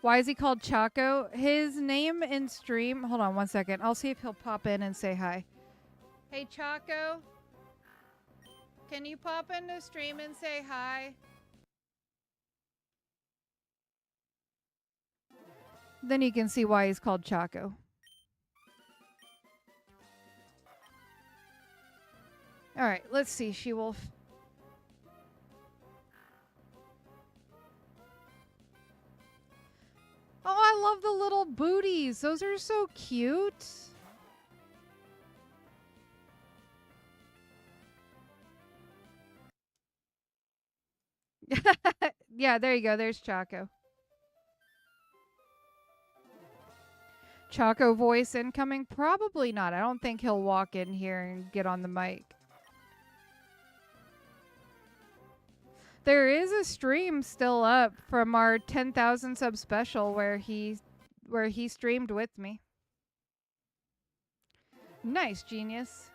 Why is he called Choco? His name in stream... Hold on one second. I'll see if he'll pop in and say hi. Hey, Choco. Can you pop into stream and say hi? Then you can see why he's called Choco. All right, let's see. She will. Oh, I love the little booties. Those are so cute. Yeah, there you go. There's Choco. Choco voice incoming? Probably not. I don't think he'll walk in here and get on the mic. There is a stream still up from our 10,000 sub special where he streamed with me. Nice, genius.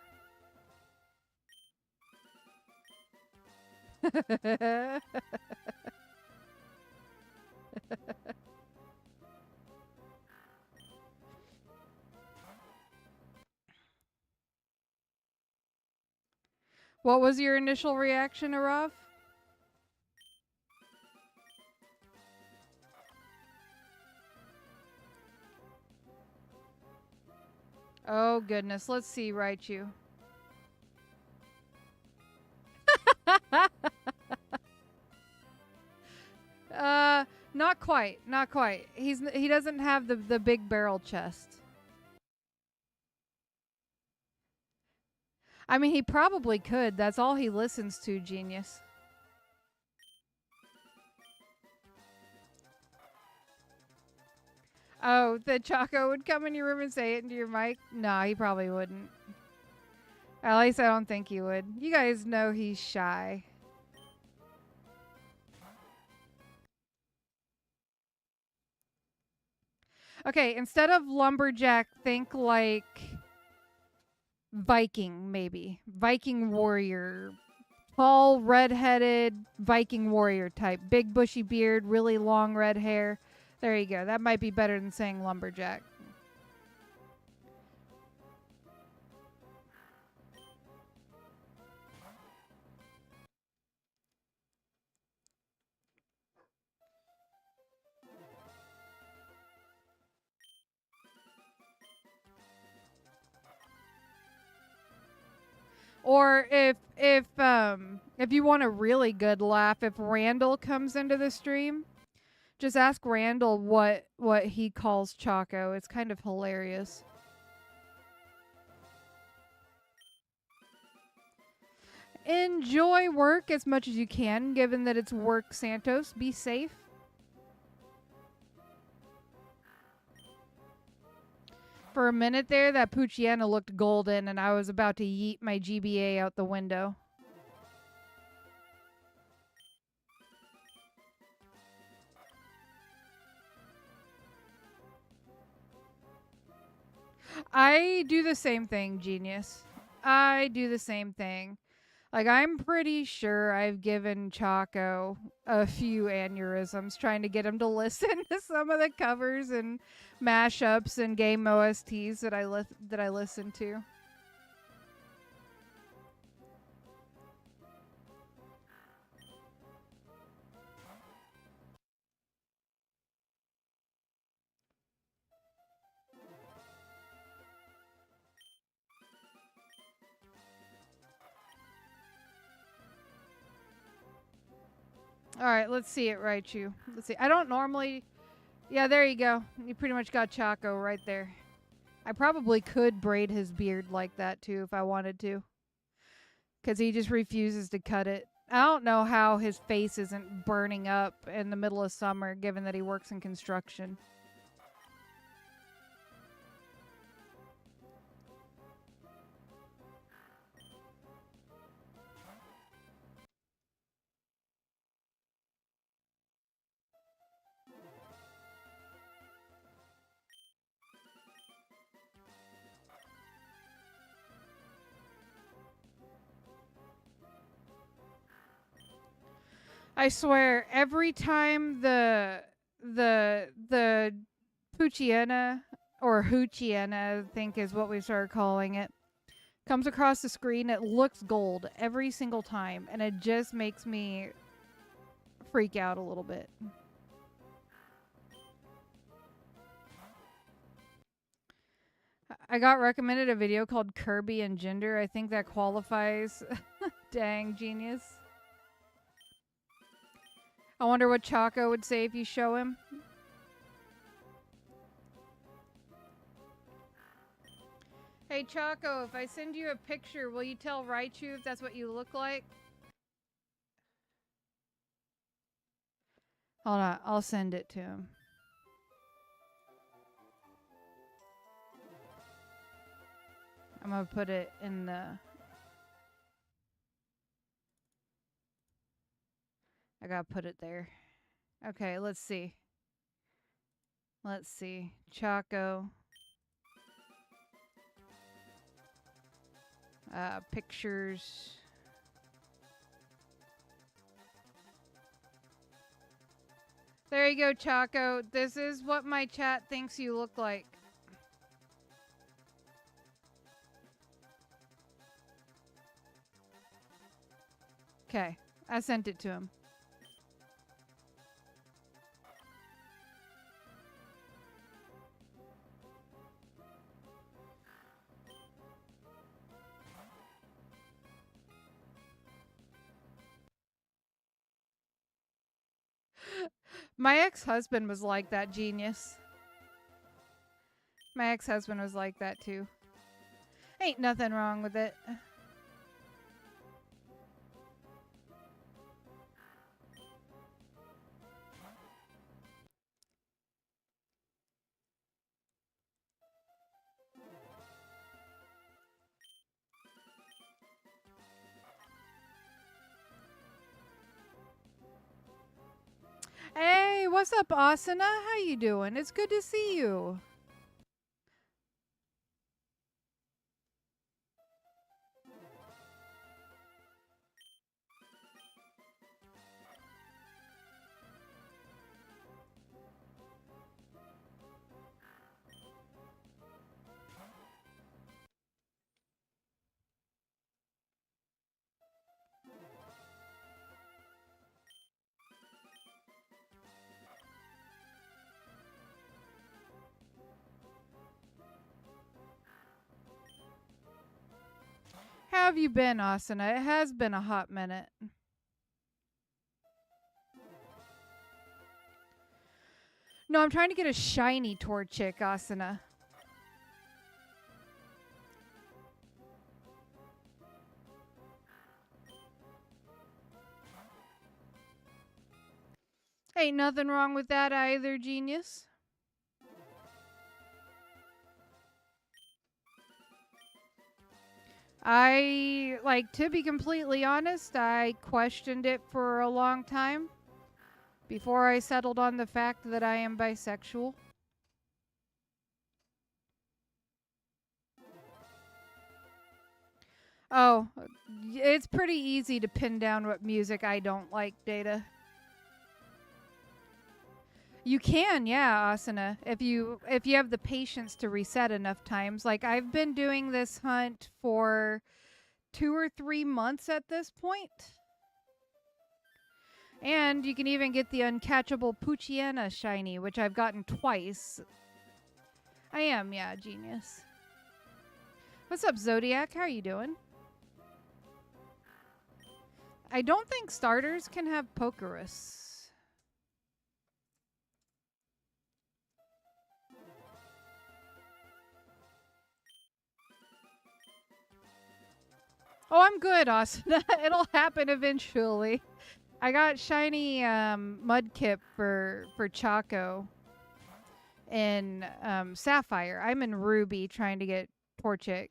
What was your initial reaction, Arav? Oh goodness, let's see, Raichu. Not quite, not quite. He doesn't have the big barrel chest. I mean, he probably could. That's all he listens to, genius. Oh, the Choco would come in your room and say it into your mic? No, he probably wouldn't. At least I don't think he would. You guys know he's shy. Okay, instead of lumberjack, think like Viking, maybe. Viking warrior. Tall, red-headed Viking warrior type. Big bushy beard, really long red hair. There you go. That might be better than saying lumberjack. Or if you want a really good laugh, if Randall comes into the stream, just ask Randall what he calls Choco. It's kind of hilarious. Enjoy work as much as you can, given that it's work, Santos. Be safe. For a minute there, that Poochyena looked golden, and I was about to yeet my GBA out the window. I do the same thing, genius. I do the same thing. Like, I'm pretty sure I've given Choco a few aneurysms trying to get him to listen to some of the covers and mashups and game OSTs that I listen to. All right, let's see it, Raichu. Let's see. I don't normally... Yeah, there you go. You pretty much got Choco right there. I probably could braid his beard like that, too, if I wanted to. Because he just refuses to cut it. I don't know how his face isn't burning up in the middle of summer, given that he works in construction. I swear, every time the Poochyena or Hoochiena, I think is what we started calling it, comes across the screen, it looks gold every single time, and it just makes me freak out a little bit. I got recommended a video called Kirby and Gender. I think that qualifies. Dang, genius. I wonder what Choco would say if you show him. Hey, Choco, if I send you a picture, will you tell Raichu if that's what you look like? Hold on, I'll send it to him. I'm gonna put it in the... I gotta put it there. Okay, let's see. Let's see. Choco. Pictures. There you go, Choco. This is what my chat thinks you look like. Okay, I sent it to him. My ex-husband was like that, genius. My ex-husband was like that too. Ain't nothing wrong with it. Hey, what's up, Asuna? How you doing? It's good to see you. How have you been, Asuna? It has been a hot minute. No, I'm trying to get a shiny Torchic, Asuna. Ain't nothing wrong with that either, genius. To be completely honest, I questioned it for a long time before I settled on the fact that I am bisexual. Oh, it's pretty easy to pin down what music I don't like, Data. You can, yeah, Asuna, if you have the patience to reset enough times. Like, I've been doing this hunt for 2 or 3 months at this point. And you can even get the uncatchable Poochyena shiny, which I've gotten twice. I am, yeah, genius. What's up, Zodiac? How are you doing? I don't think starters can have Pokerus. Oh, I'm good, Austin. It'll happen eventually. I got shiny Mudkip for Choco in Sapphire. I'm in Ruby trying to get Torchic.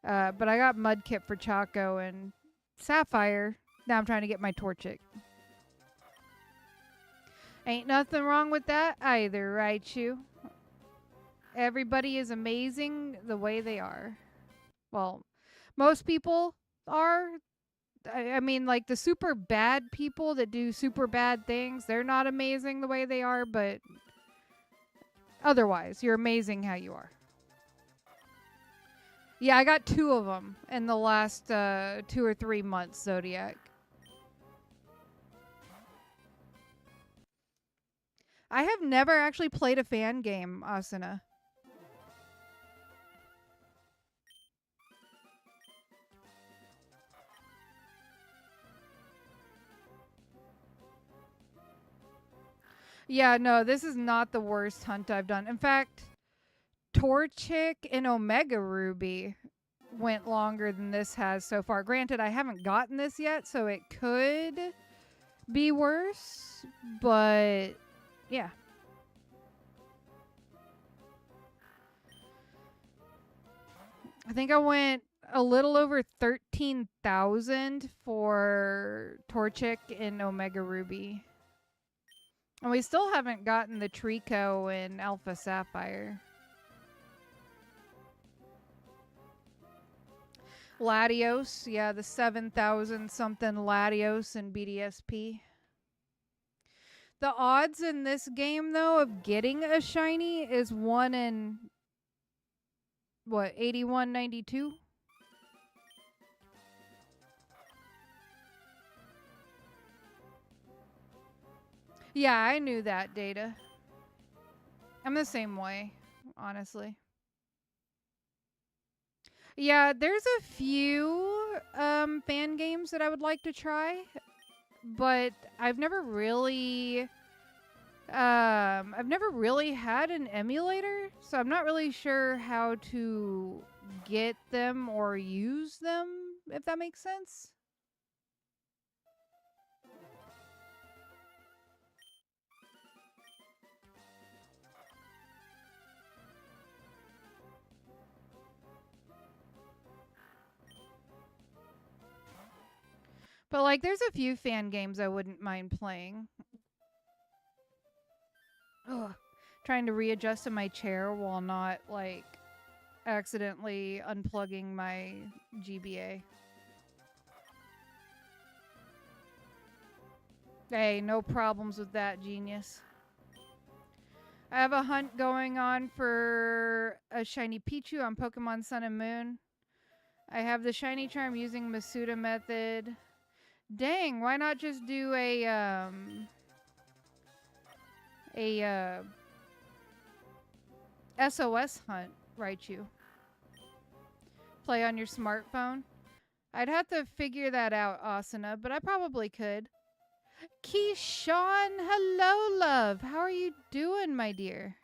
But I got Mudkip for Choco and Sapphire. Now I'm trying to get my Torchic. Ain't nothing wrong with that either, right, you? Everybody is amazing the way they are. Well, most people are. I mean, like the super bad people that do super bad things, they're not amazing the way they are, but otherwise, you're amazing how you are. Yeah, I got 2 of them in the last 2 or 3 months, Zodiac. I have never actually played a fan game, Asuna. Yeah, no, this is not the worst hunt I've done. In fact, Torchic and Omega Ruby went longer than this has so far. Granted, I haven't gotten this yet, so it could be worse, but yeah. I think I went a little over 13,000 for Torchic and Omega Ruby. And we still haven't gotten the Trico and Alpha Sapphire. Latios, yeah, the 7,000 something Latios and BDSP. The odds in this game, though, of getting a shiny is 1 in, what, 8192? Yeah, I knew that data. I'm the same way, honestly. Yeah, there's a few fan games that I would like to try, but I've never really had an emulator, so I'm not really sure how to get them or use them, if that makes sense. But like there's a few fan games I wouldn't mind playing. Ugh. Trying to readjust in my chair while not like accidentally unplugging my GBA. Hey, no problems with that, genius. I have a hunt going on for a shiny Pichu on Pokemon Sun and Moon. I have the shiny charm using Masuda method. Dang, why not just do a SOS hunt, Raichu? Play on your smartphone? I'd have to figure that out, Asuna, but I probably could. Keyshawn, hello, love. How are you doing, my dear?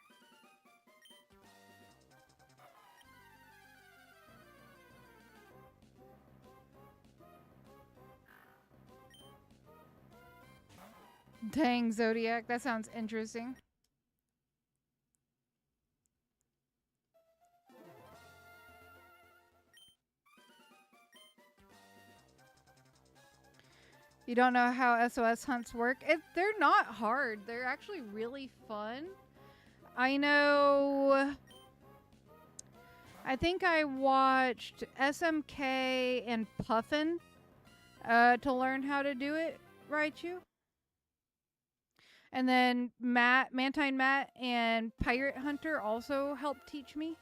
Dang, Zodiac, that sounds interesting. You don't know how SOS hunts work? They're not hard. They're actually really fun. I know. I think I watched SMK and Puffin to learn how to do it, Raichu. And then Mantine Matt and Pirate Hunter also helped teach me.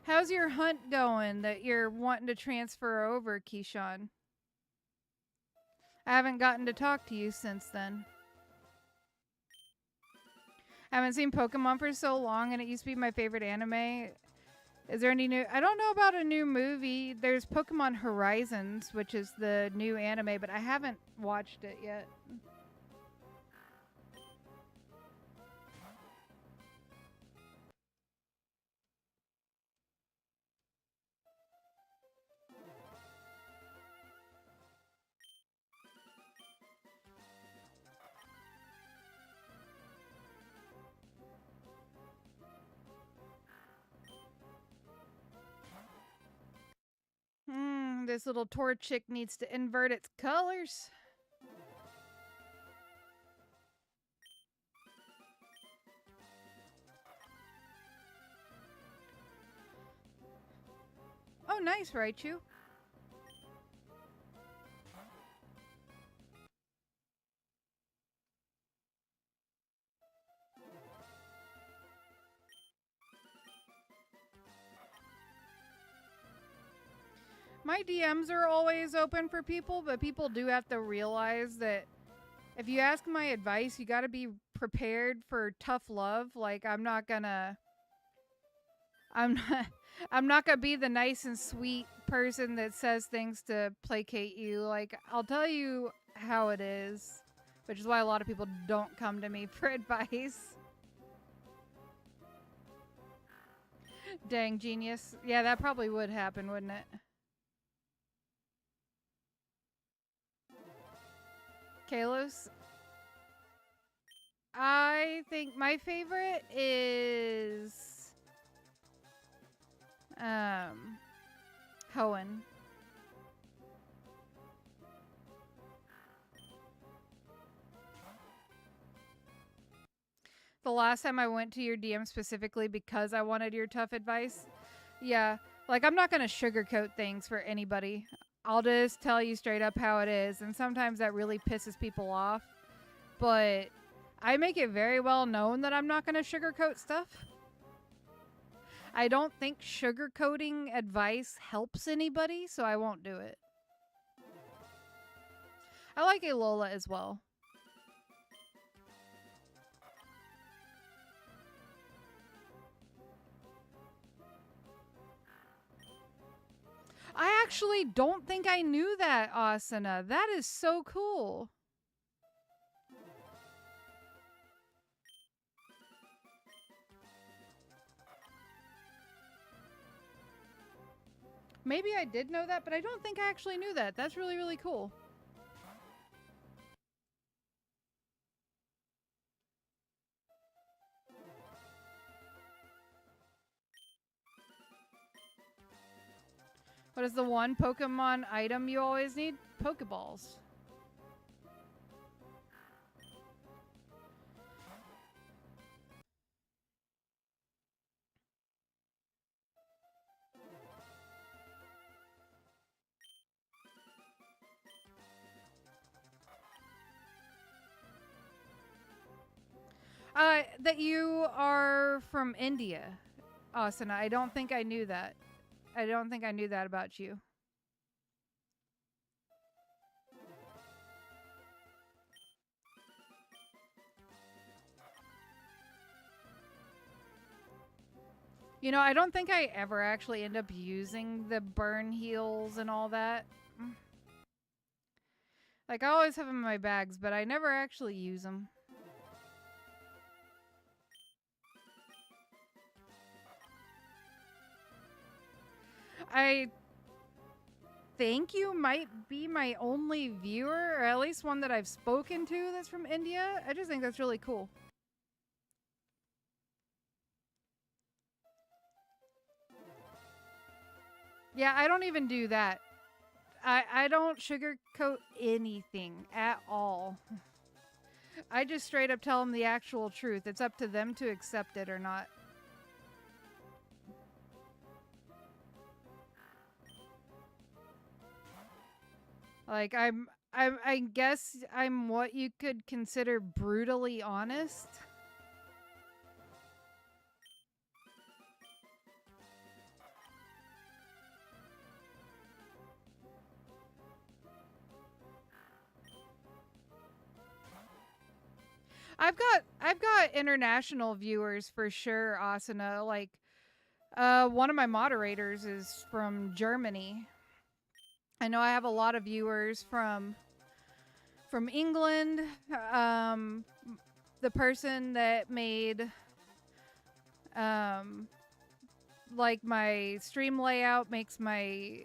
How's your hunt going that you're wanting to transfer over, Keyshawn? I haven't gotten to talk to you since then. I haven't seen Pokemon for so long, and it used to be my favorite anime. Is there any new? I don't know about a new movie. There's Pokemon Horizons, which is the new anime, but I haven't watched it yet. This little Torchic needs to invert its colors. Oh, nice, Raichu. My DMs are always open for people, but people do have to realize that if you ask my advice, you got to be prepared for tough love. Like, I'm not gonna I'm not I'm not gonna be the nice and sweet person that says things to placate you. Like, I'll tell you how it is, which is why a lot of people don't come to me for advice. Dang, genius. Yeah, that probably would happen, wouldn't it? Kalos? I think my favorite is Hoenn. The last time I went to your DM specifically because I wanted your tough advice. Yeah, like I'm not going to sugarcoat things for anybody. I'll just tell you straight up how it is. And sometimes that really pisses people off. But I make it very well known that I'm not going to sugarcoat stuff. I don't think sugarcoating advice helps anybody, so I won't do it. I like Alola as well. I actually don't think I knew that, Asuna. That is so cool. Maybe I did know that, but I don't think I actually knew that. That's really, really cool. What is the one Pokemon item you always need? Pokeballs. That you are from India, Asuna. I don't think I knew that. I don't think I knew that about you. You know, I don't think I ever actually end up using the burn heals and all that. Like, I always have them in my bags, but I never actually use them. I think you might be my only viewer, or at least one that I've spoken to that's from India. I just think that's really cool. Yeah, I don't even do that. I don't sugarcoat anything at all. I just straight up tell them the actual truth. It's up to them to accept it or not. Like I guess I'm what you could consider brutally honest. I've got international viewers for sure, Asuna. Like one of my moderators is from Germany. I know I have a lot of viewers from England. Um the person that made um like my stream layout, makes my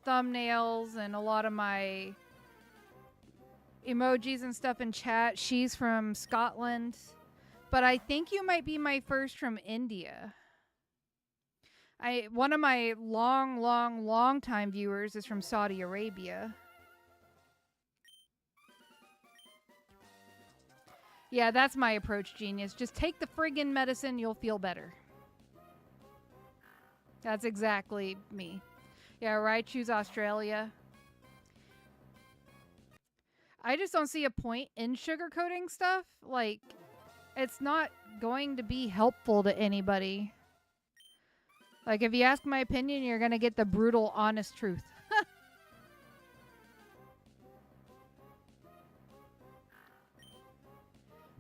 thumbnails and a lot of my emojis and stuff in chat. She's from Scotland, but I think you might be my first from India. One of my long time viewers is from Saudi Arabia. Yeah, that's my approach, genius. Just take the friggin' medicine, you'll feel better. That's exactly me. Yeah, right. Choose Australia. I just don't see a point in sugarcoating stuff. Like, it's not going to be helpful to anybody. Like, if you ask my opinion, you're going to get the brutal, honest truth.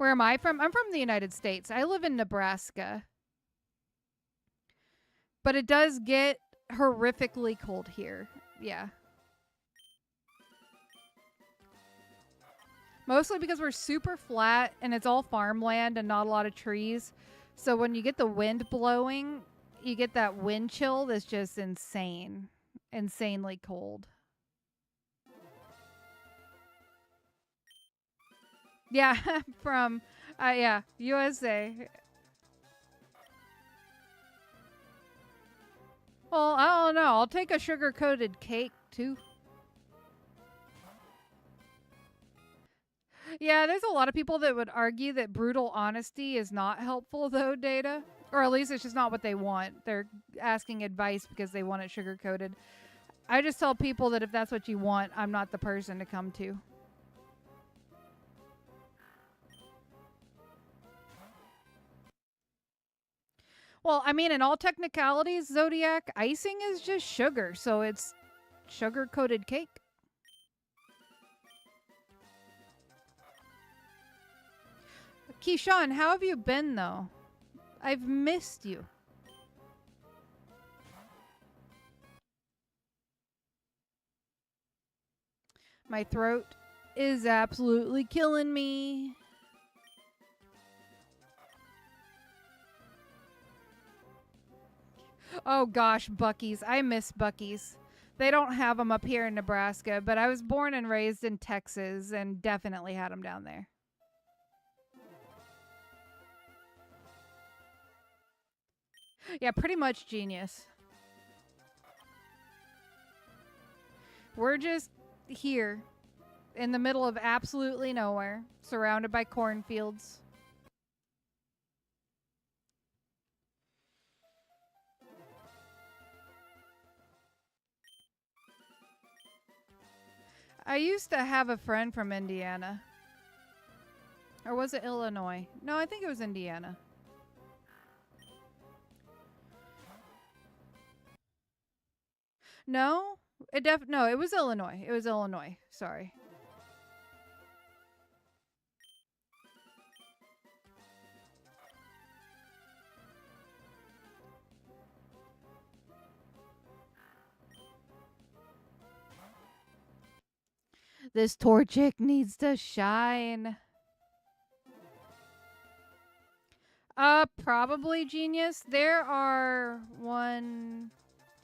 Where am I from? I'm from the United States. I live in Nebraska. But it does get horrifically cold here. Yeah. Mostly because we're super flat and it's all farmland and not a lot of trees. So when you get the wind blowing, you get that wind chill that's just insane. Insanely cold. Yeah, from, yeah, USA. Well, I don't know. I'll take a sugar-coated cake, too. Yeah, there's a lot of people that would argue that brutal honesty is not helpful, though, Data. Or at least it's just not what they want. They're asking advice because they want it sugar-coated. I just tell people that if that's what you want, I'm not the person to come to. Well, I mean, in all technicalities, Zodiac, icing is just sugar, so it's sugar-coated cake. Keyshawn, how have you been, though? I've missed you. My throat is absolutely killing me. Oh gosh, Buc-ee's. I miss Buc-ee's. They don't have them up here in Nebraska, but I was born and raised in Texas and definitely had them down there. Yeah, pretty much genius. We're just here in the middle of absolutely nowhere, surrounded by cornfields. I used to have a friend from Indiana. Or was it Illinois? No, I think it was Indiana. No, no, it was Illinois. It was Illinois. Sorry. This Torchic needs to shine. Probably genius. There are 1,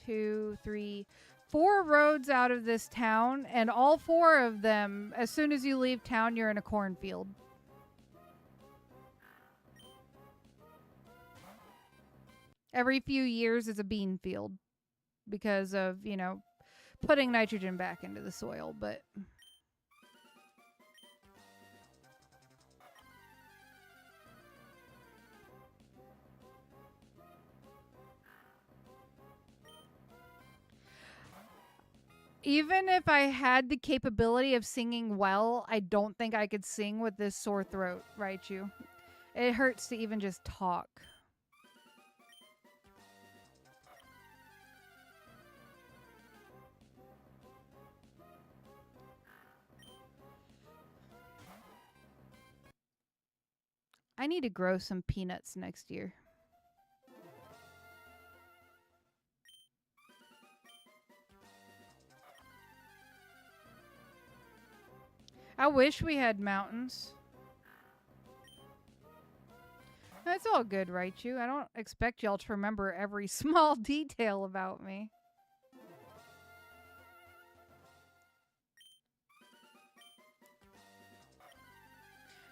2, 3, 4 roads out of this town, and all 4 of them, as soon as you leave town, you're in a cornfield. Every few years is a bean field because of, you know, putting nitrogen back into the soil, but even if I had the capability of singing well, I don't think I could sing with this sore throat, Raichu. It hurts to even just talk. I need to grow some peanuts next year. I wish we had mountains. That's all good, Raichu. I don't expect y'all to remember every small detail about me.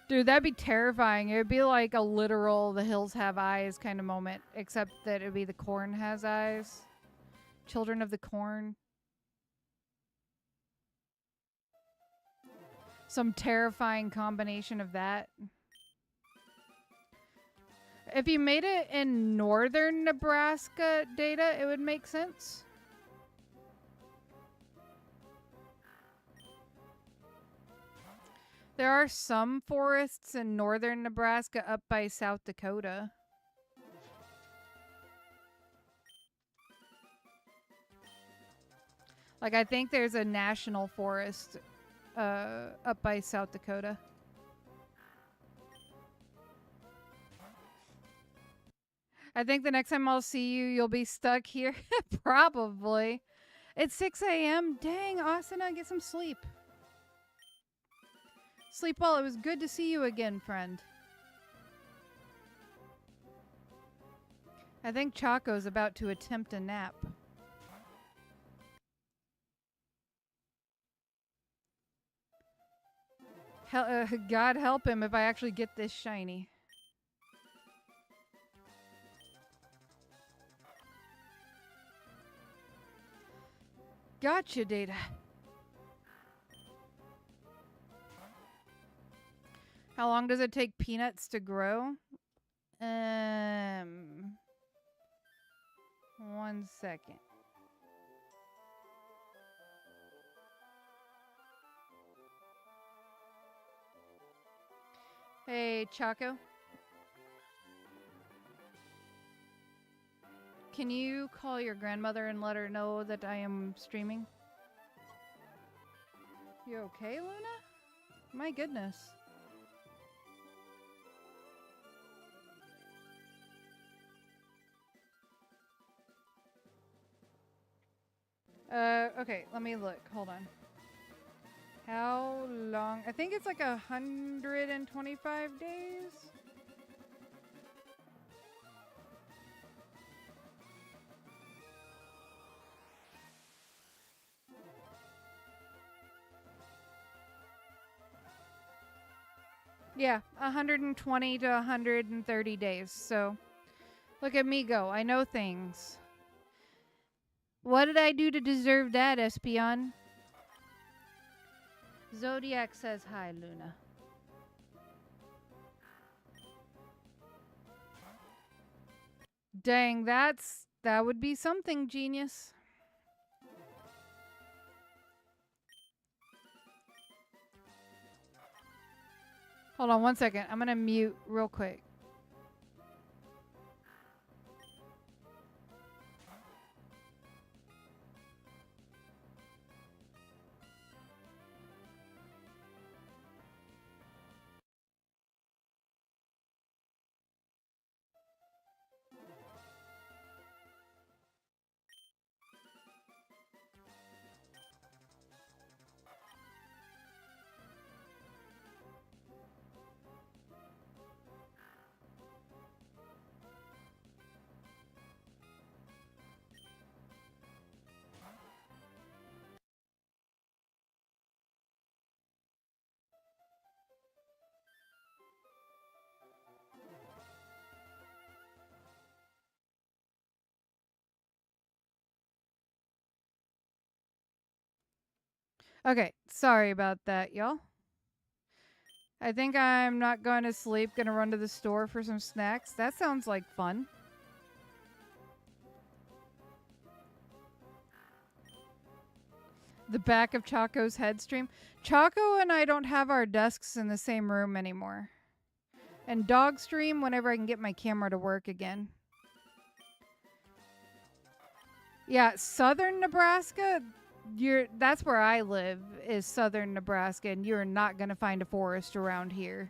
Dude, that'd be terrifying. It would be like a literal the hills have eyes kind of moment, except that it would be the corn has eyes. Children of the corn. Some terrifying combination of that. If you made it in northern Nebraska, Data, it would make sense. There are some forests in northern Nebraska up by South Dakota. Like, I think there's a national forest up by South Dakota. I think the next time I'll see you, you'll be stuck here. Probably. It's 6 a.m. Dang, Asuna, get some sleep. Sleep well. It was good to see you again, friend. I think Chaco's about to attempt a nap. God help him if I actually get this shiny. Gotcha, Data. How long does it take peanuts to grow? 1 second. Hey, Chaco. Can you call your grandmother and let her know that I am streaming? You okay, Luna? My goodness. Okay, let me look. Hold on. How long? I think it's like 125 days. Yeah, 120 to 130 days. So, look at me go. I know things. What did I do to deserve that, Espion? Zodiac says hi, Luna. Dang, that would be something, genius. Hold on 1 second. I'm gonna mute real quick. Okay, sorry about that, y'all. I think I'm not going to sleep. Gonna run to the store for some snacks. That sounds like fun. The back of Chaco's head stream. Chaco and I don't have our desks in the same room anymore. And dog stream whenever I can get my camera to work again. Yeah, southern Nebraska, that's where I live, is southern Nebraska, and you're not going to find a forest around here.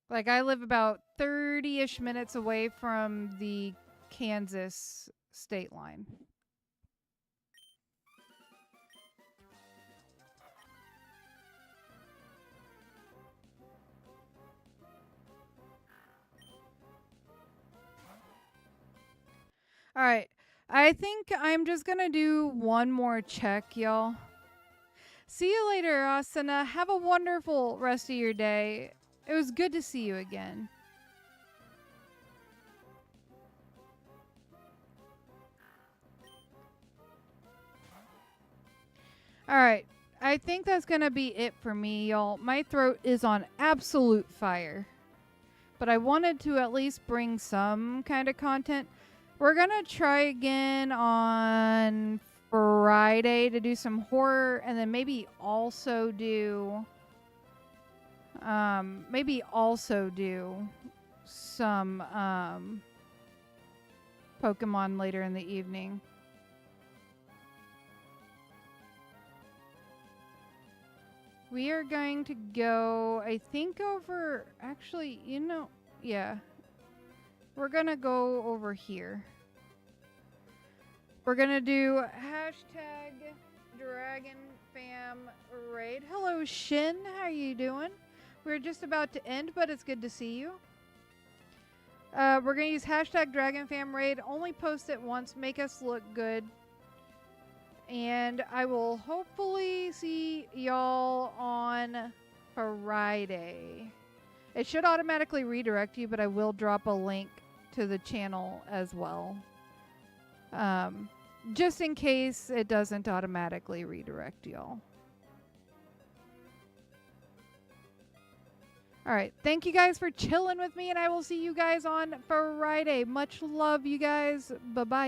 Like, I live about 30-ish minutes away from the Kansas state line. All right. I think I'm just going to do one more check, y'all. See you later, Asana. Have a wonderful rest of your day. It was good to see you again. All right. I think that's going to be it for me, y'all. My throat is on absolute fire. But I wanted to at least bring some kind of content. We're going to try again on Friday to do some horror, and then maybe also do some Pokemon later in the evening. We are going to go, I think, over, actually, you know, Yeah. We're gonna go over here. We're gonna do hashtag Dragon Fam Raid. Hello, Shin. How are you doing? We're just about to end, but it's good to see you. We're gonna use hashtag Dragon Fam Raid. Only post it once. Make us look good. And I will hopefully see y'all on Friday. It should automatically redirect you, but I will drop a link to the channel as well. Just in case it doesn't automatically redirect y'all. Alright, thank you guys for chilling with me, and I will see you guys on Friday. Much love, you guys. Bye-bye.